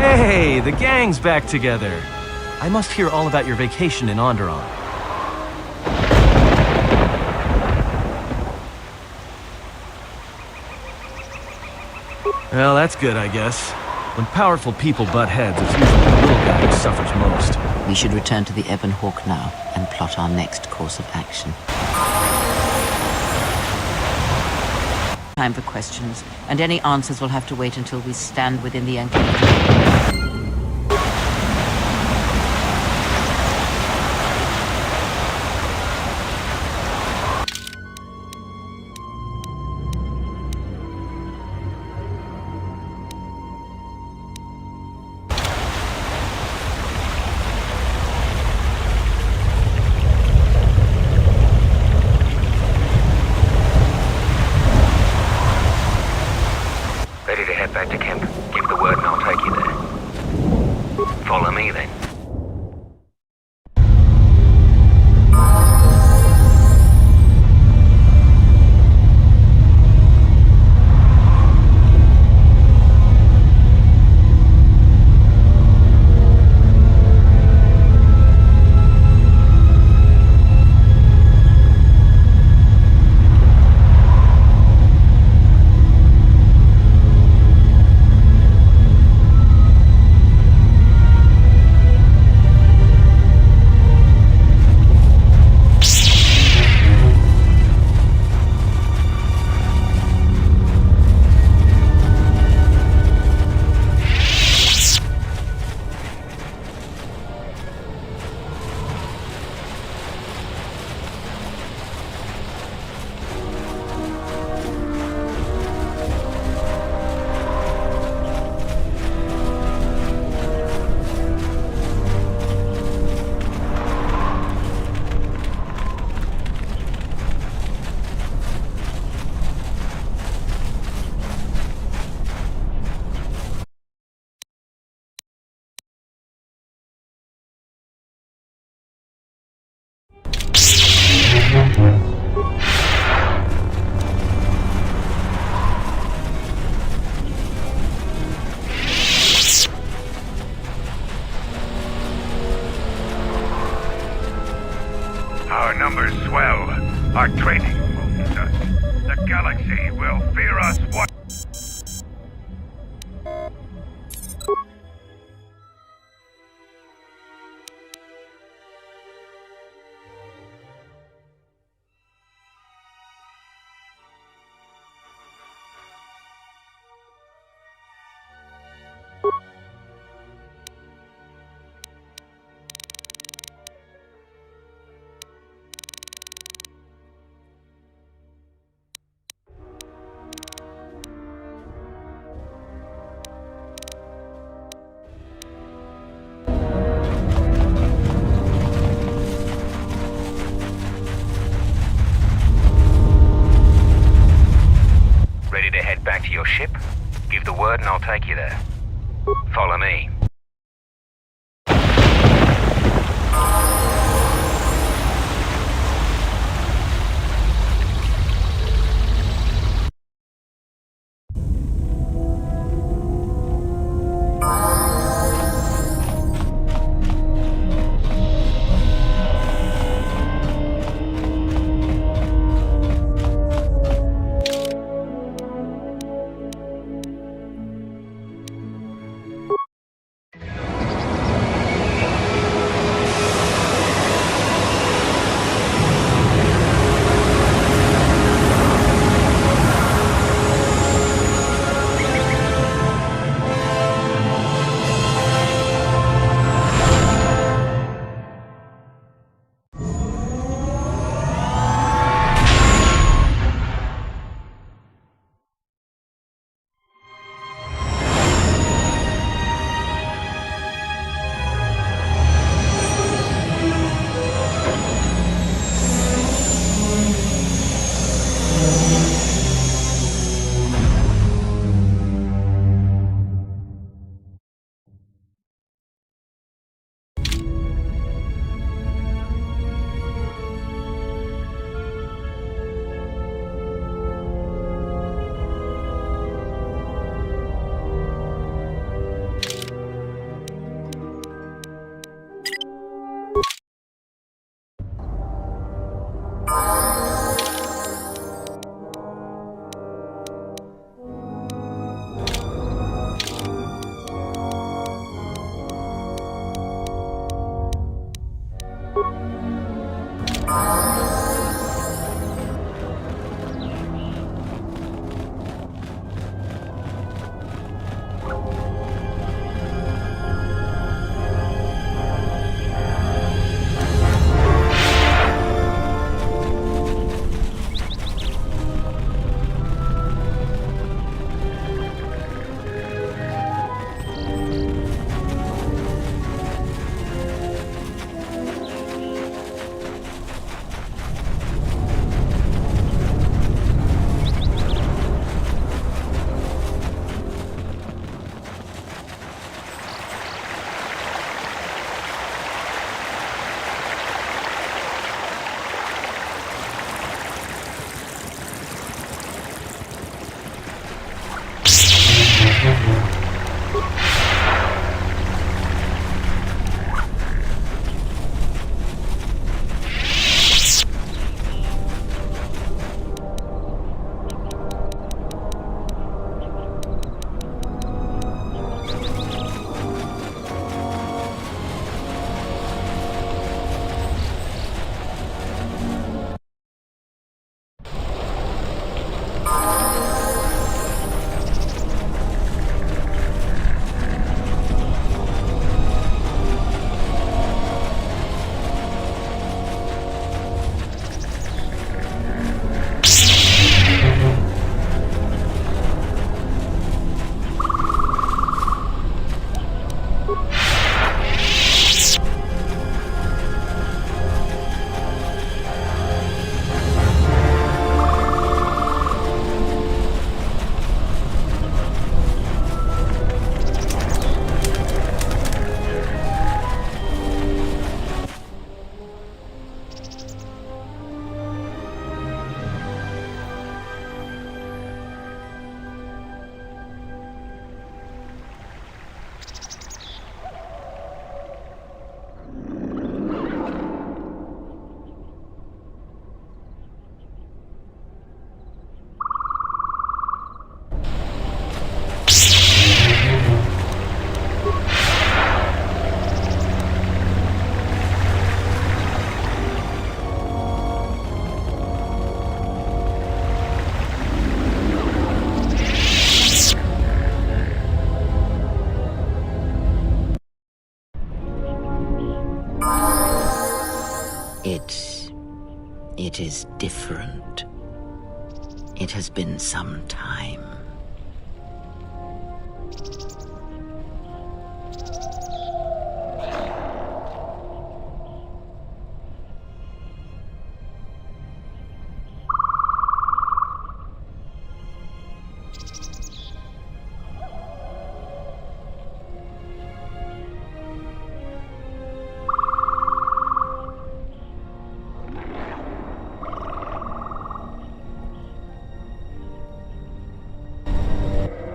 Hey, the gang's back together. I must hear all about your vacation in Onderon. Well, that's good, I guess. When powerful people butt heads, it's usually the little guy who suffers most. We should return to the Ebon Hawk now and plot our next course of action. Time for questions, and any answers will have to wait until we stand within the enclave. Ready to head back to camp? Give the word and I'll take you there. Follow me then. Our numbers swell. Our training moves us. The galaxy will fear us once. Ready to head back to your ship? Give the word and I'll take you there. Follow me. It is different. It has been some time.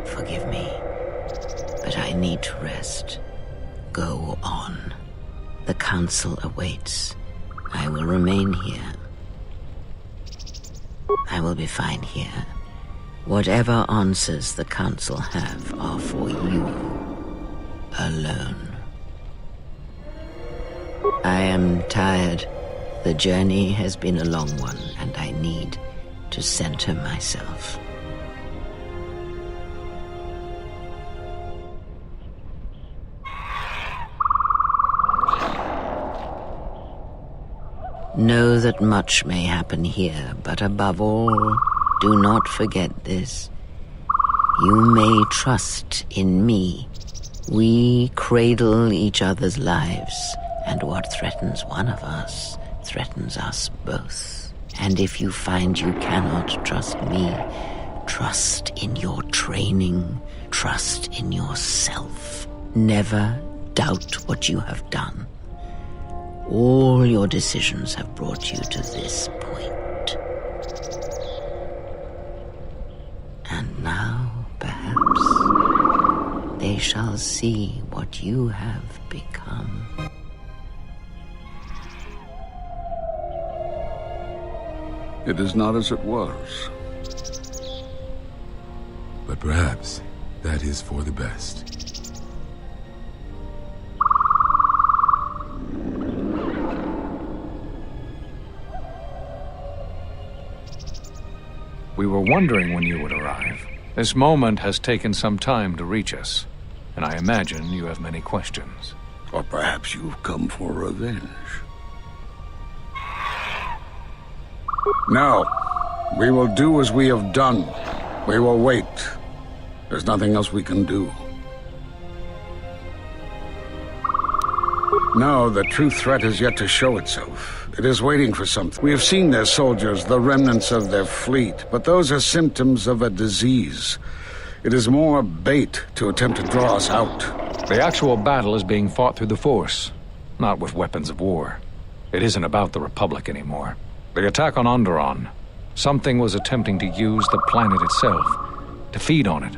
Forgive me, but I need to rest. Go on. The council awaits. I will remain here. I will be fine here. Whatever answers the council have are for you alone. I am tired. The journey has been a long one, and I need to center myself. Know that much may happen here, but above all, do not forget this. You may trust in me. We cradle each other's lives, and what threatens one of us threatens us both. And if you find you cannot trust me, trust in your training, trust in yourself. Never doubt what you have done. All your decisions have brought you to this point. And now, perhaps, they shall see what you have become. It is not as it was. But perhaps that is for the best. We were wondering when you would arrive. This moment has taken some time to reach us, and I imagine you have many questions. Or perhaps you've come for revenge. No. We will do as we have done. We will wait. There's nothing else we can do. No, the true threat is yet to show itself. It is waiting for something. We have seen their soldiers, the remnants of their fleet, but those are symptoms of a disease. It is more bait to attempt to draw us out. The actual battle is being fought through the Force, not with weapons of war. It isn't about the Republic anymore. The attack on Onderon, something was attempting to use the planet itself, to feed on it,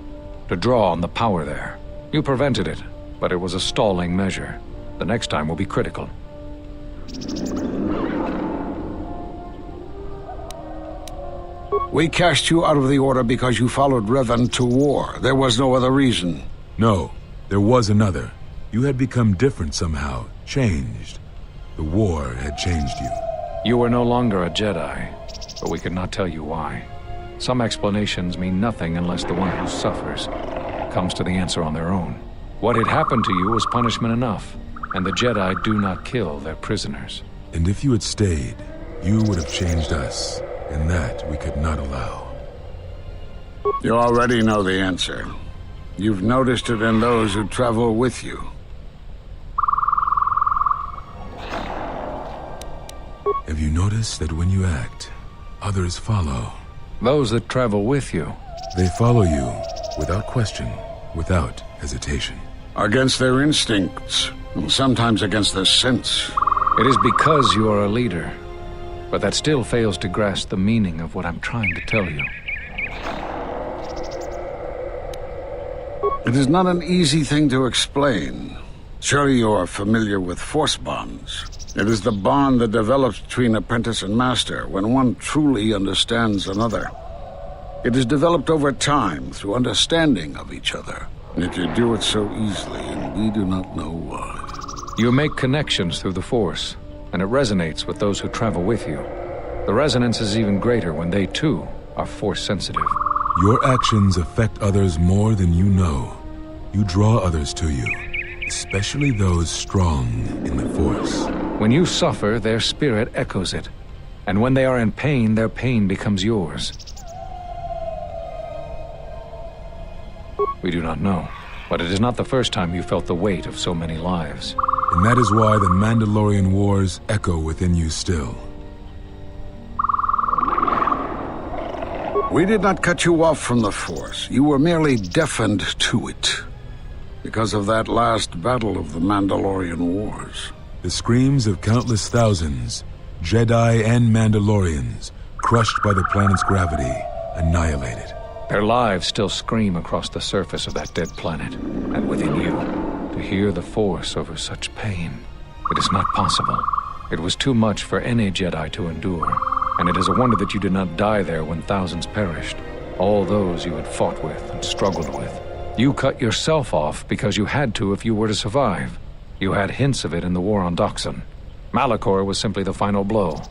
to draw on the power there. You prevented it, but it was a stalling measure. The next time will be critical. We cast you out of the Order because you followed Revan to war. There was no other reason. No, there was another. You had become different somehow, changed. The war had changed you. You were no longer a Jedi, but we could not tell you why. Some explanations mean nothing unless the one who suffers comes to the answer on their own. What had happened to you was punishment enough, and the Jedi do not kill their prisoners. And if you had stayed, you would have changed us, and that we could not allow. You already know the answer. You've noticed it in those who travel with you. Have you noticed that when you act, others follow? Those that travel with you. They follow you, without question, without hesitation. Against their instincts, and sometimes against their sense. It is because you are a leader, but that still fails to grasp the meaning of what I'm trying to tell you. It is not an easy thing to explain. Surely you are familiar with force bonds. It is the bond that develops between apprentice and master when one truly understands another. It is developed over time through understanding of each other. Yet you do it so easily, and we do not know why. You make connections through the Force, and it resonates with those who travel with you. The resonance is even greater when they, too, are Force-sensitive. Your actions affect others more than you know. You draw others to you, especially those strong in the Force. When you suffer, their spirit echoes it. And when they are in pain, their pain becomes yours. We do not know, but it is not the first time you felt the weight of so many lives. And that is why the Mandalorian wars echo within you still. We did not cut you off from the Force. You were merely deafened to it. Because of that last battle of the Mandalorian Wars. The screams of countless thousands, Jedi and Mandalorians, crushed by the planet's gravity, annihilated. Their lives still scream across the surface of that dead planet, and within you. To hear the Force over such pain, it is not possible. It was too much for any Jedi to endure, and it is a wonder that you did not die there when thousands perished. All those you had fought with and struggled with. You cut yourself off because you had to if you were to survive. You had hints of it in the war on Dxun. Malachor was simply the final blow.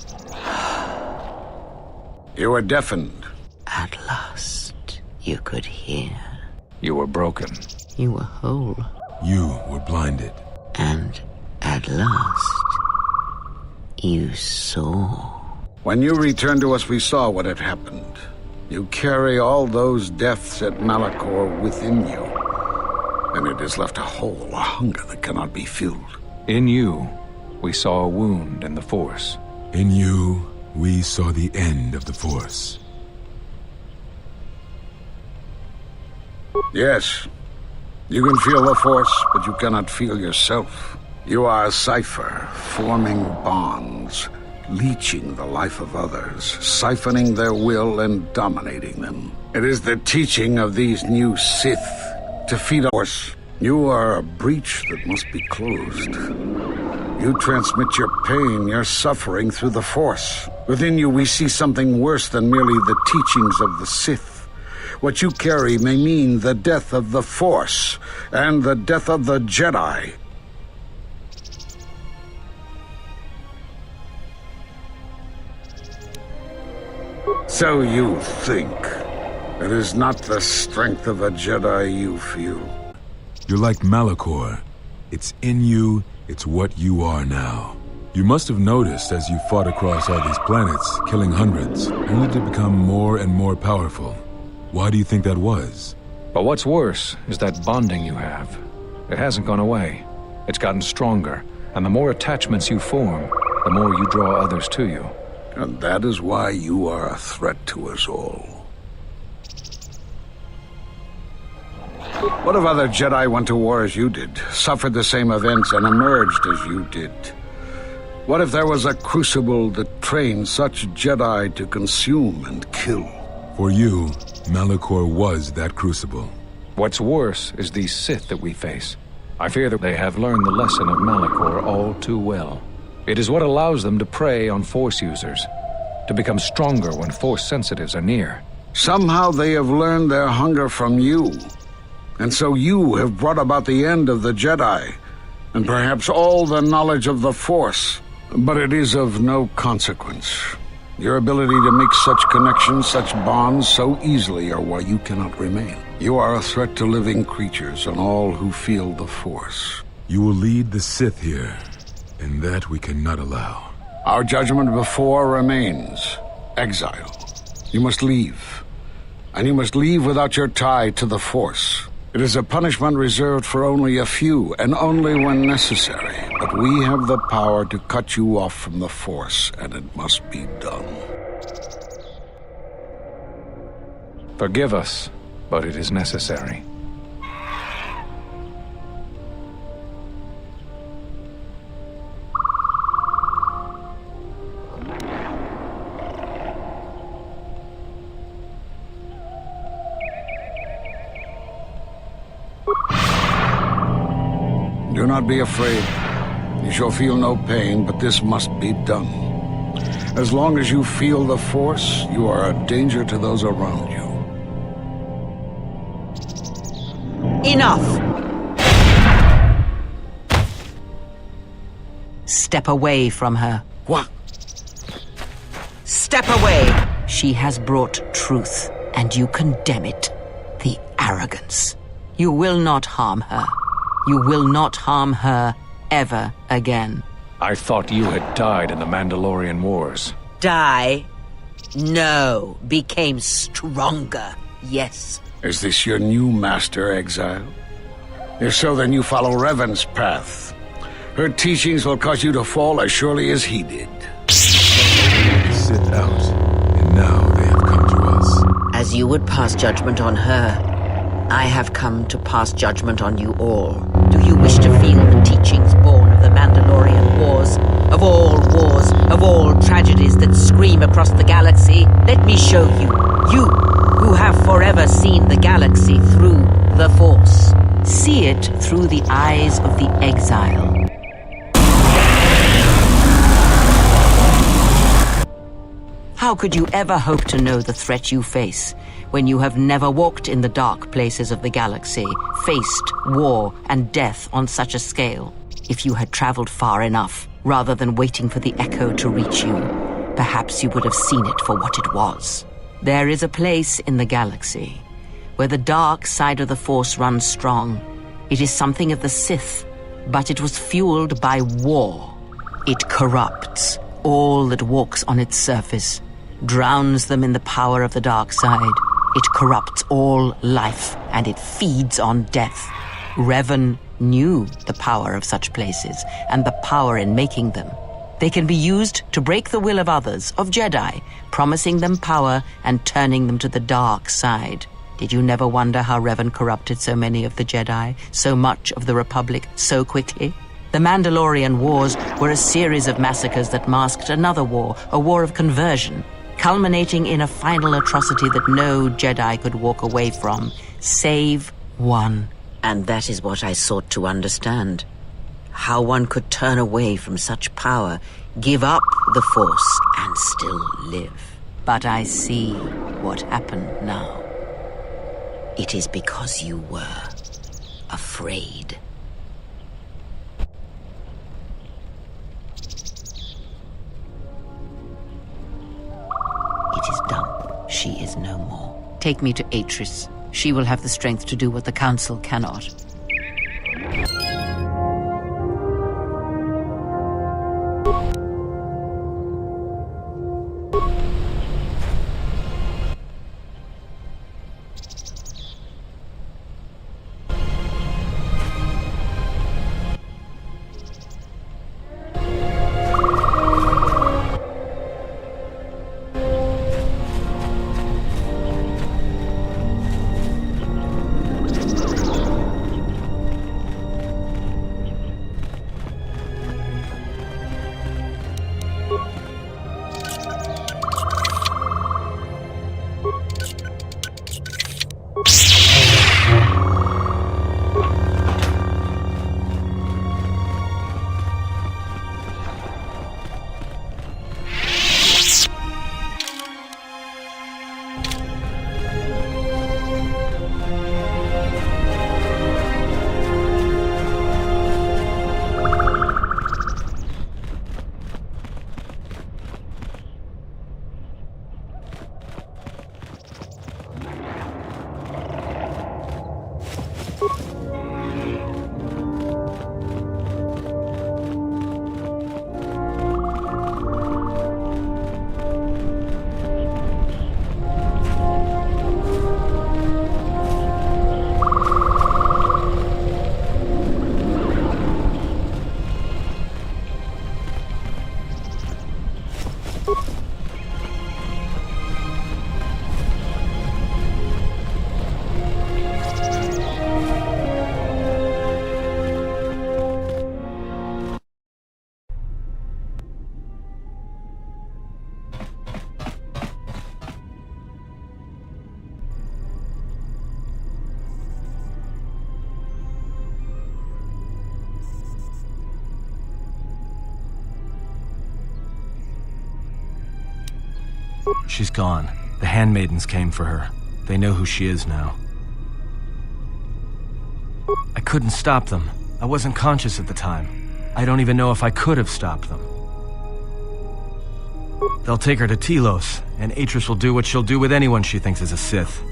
You were deafened. At last, you could hear. You were broken. You were whole. You were blinded. And at last, you saw. When you returned to us, we saw what had happened. You carry all those deaths at Malachor within you. And it has left a hole, a hunger that cannot be filled. In you, we saw a wound in the Force. In you, we saw the end of the Force. Yes. You can feel the Force, but you cannot feel yourself. You are a cipher, forming bonds, leeching the life of others, siphoning their will and dominating them. It is the teaching of these new Sith to feed a Force. You are a breach that must be closed. You transmit your pain, your suffering through the Force. Within you we see something worse than merely the teachings of the Sith. What you carry may mean the death of the Force and the death of the Jedi. So you think. It is not the strength of a Jedi you feel. You're like Malachor. It's in you, it's what you are now. You must have noticed as you fought across all these planets, killing hundreds, only to become more and more powerful. Why do you think that was? But what's worse is that bonding you have. It hasn't gone away. It's gotten stronger, and the more attachments you form, the more you draw others to you. And that is why you are a threat to us all. What if other Jedi went to war as you did, suffered the same events, and emerged as you did? What if there was a crucible that trained such Jedi to consume and kill? For you, Malachor was that crucible. What's worse is these Sith that we face. I fear that they have learned the lesson of Malachor all too well. It is what allows them to prey on Force users, to become stronger when Force sensitives are near. Somehow they have learned their hunger from you. And so you have brought about the end of the Jedi, and perhaps all the knowledge of the Force. But it is of no consequence. Your ability to make such connections, such bonds so easily are why you cannot remain. You are a threat to living creatures and all who feel the Force. You will lead the Sith here, and that we cannot allow. Our judgment before remains. Exile. You must leave. And you must leave without your tie to the Force. It is a punishment reserved for only a few, and only when necessary. But we have the power to cut you off from the Force, and it must be done. Forgive us, but it is necessary. Do not be afraid. You shall feel no pain, but this must be done. As long as you feel the Force, you are a danger to those around you. Enough! Step away from her. What? Step away! She has brought truth, and you condemn it. The arrogance. You will not harm her. You will not harm her ever again. I thought you had died in the Mandalorian Wars. Die? No. Became stronger. Yes. Is this your new master, Exile? If so, then you follow Revan's path. Her teachings will cause you to fall as surely as he did. The Sith out, and now they have come to us. As you would pass judgment on her, I have come to pass judgment on you all. Do you wish to feel the teachings born of the Mandalorian Wars? Of all tragedies that scream across the galaxy? Let me show you. You, who have forever seen the galaxy through the Force. See it through the eyes of the Exile. How could you ever hope to know the threat you face when you have never walked in the dark places of the galaxy, faced war and death on such a scale? If you had traveled far enough, rather than waiting for the echo to reach you, perhaps you would have seen it for what it was. There is a place in the galaxy where the dark side of the Force runs strong. It is something of the Sith, but it was fueled by war. It corrupts all that walks on its surface, drowns them in the power of the dark side. It corrupts all life, and it feeds on death. Revan knew the power of such places, and the power in making them. They can be used to break the will of others, of Jedi, promising them power and turning them to the dark side. Did you never wonder how Revan corrupted so many of the Jedi, so much of the Republic, so quickly? The Mandalorian Wars were a series of massacres that masked another war, a war of conversion, culminating in a final atrocity that no Jedi could walk away from, save one. And that is what I sought to understand. How one could turn away from such power, give up the Force, and still live. But I see what happened now. It is because you were afraid. It is done. She is no more. Take me to Atris. She will have the strength to do what the Council cannot. She's gone. The handmaidens came for her. They know who she is now. I couldn't stop them. I wasn't conscious at the time. I don't even know if I could have stopped them. They'll take her to Telos, and Atris will do what she'll do with anyone she thinks is a Sith.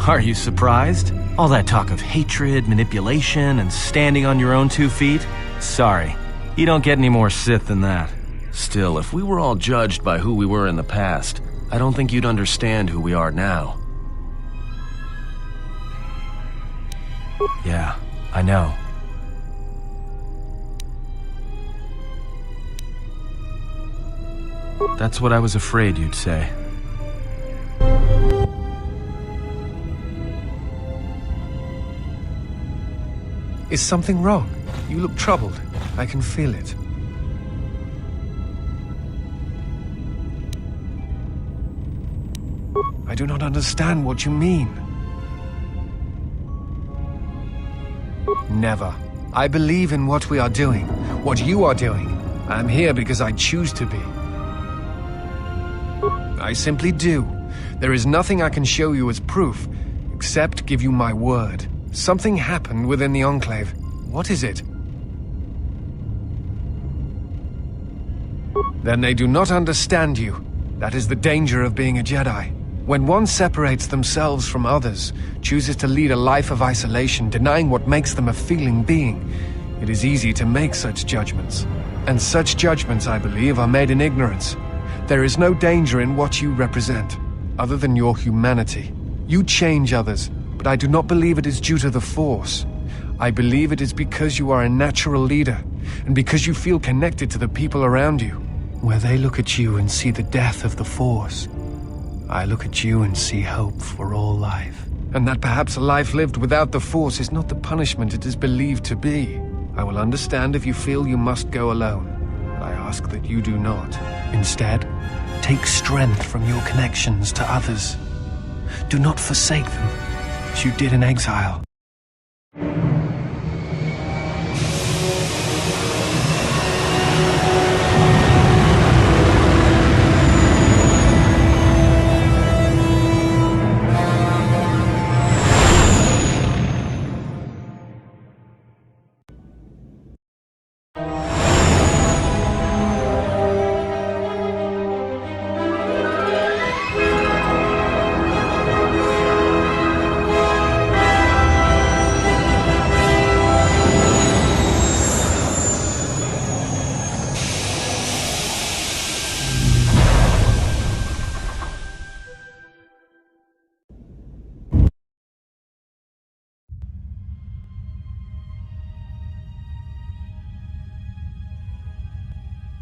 Are you surprised? All that talk of hatred, manipulation, and standing on your own 2 feet? Sorry, you don't get any more Sith than that. Still, if we were all judged by who we were in the past, I don't think you'd understand who we are now. Yeah, I know. That's what I was afraid you'd say. Is something wrong? You look troubled. I can feel it. I do not understand what you mean. Never. I believe in what we are doing, what you are doing. I am here because I choose to be. I simply do. There is nothing I can show you as proof, except give you my word. Something happened within the Enclave. What is it? Then they do not understand you. That is the danger of being a Jedi. When one separates themselves from others, chooses to lead a life of isolation, denying what makes them a feeling being, it is easy to make such judgments. And such judgments, I believe, are made in ignorance. There is no danger in what you represent, other than your humanity. You change others, but I do not believe it is due to the Force. I believe it is because you are a natural leader, and because you feel connected to the people around you. Where they look at you and see the death of the Force, I look at you and see hope for all life. And that perhaps a life lived without the Force is not the punishment it is believed to be. I will understand if you feel you must go alone, but I ask that you do not. Instead, take strength from your connections to others. Do not forsake them, as you did in exile.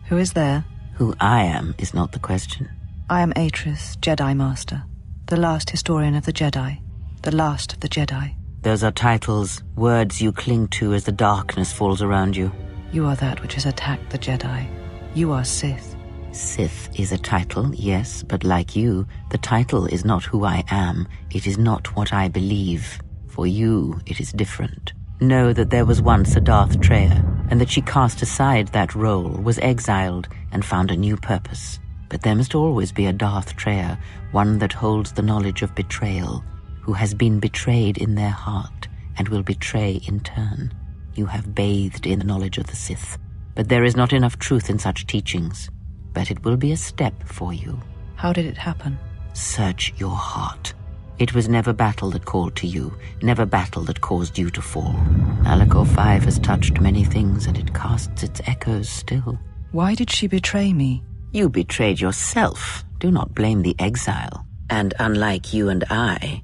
Who is there? Who I am is not the question. I am Atris, Jedi Master, the last historian of the Jedi, the last of the Jedi. Those are titles, words you cling to as the darkness falls around you. You are that which has attacked the Jedi. You are Sith. Sith is a title, yes, but like you, the title is not who I am. It is not what I believe. For you, it is different. Know that there was once a Darth Treya, and that she cast aside that role, was exiled, and found a new purpose. But there must always be a Darth Treya, one that holds the knowledge of betrayal, who has been betrayed in their heart, and will betray in turn. You have bathed in the knowledge of the Sith, but there is not enough truth in such teachings. But it will be a step for you. How did it happen? Search your heart. It was never battle that called to you, never battle that caused you to fall. Malachor 5 has touched many things, and it casts its echoes still. Why did she betray me? You betrayed yourself. Do not blame the exile. And unlike you and I,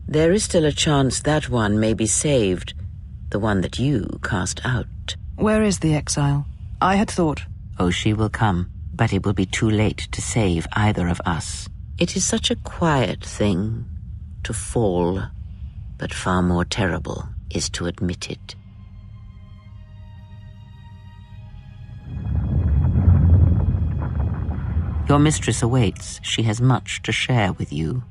there is still a chance that one may be saved, the one that you cast out. Where is the exile? I had thought... Oh, she will come, but it will be too late to save either of us. It is such a quiet thing to fall, but far more terrible is to admit it. Your mistress awaits. She has much to share with you.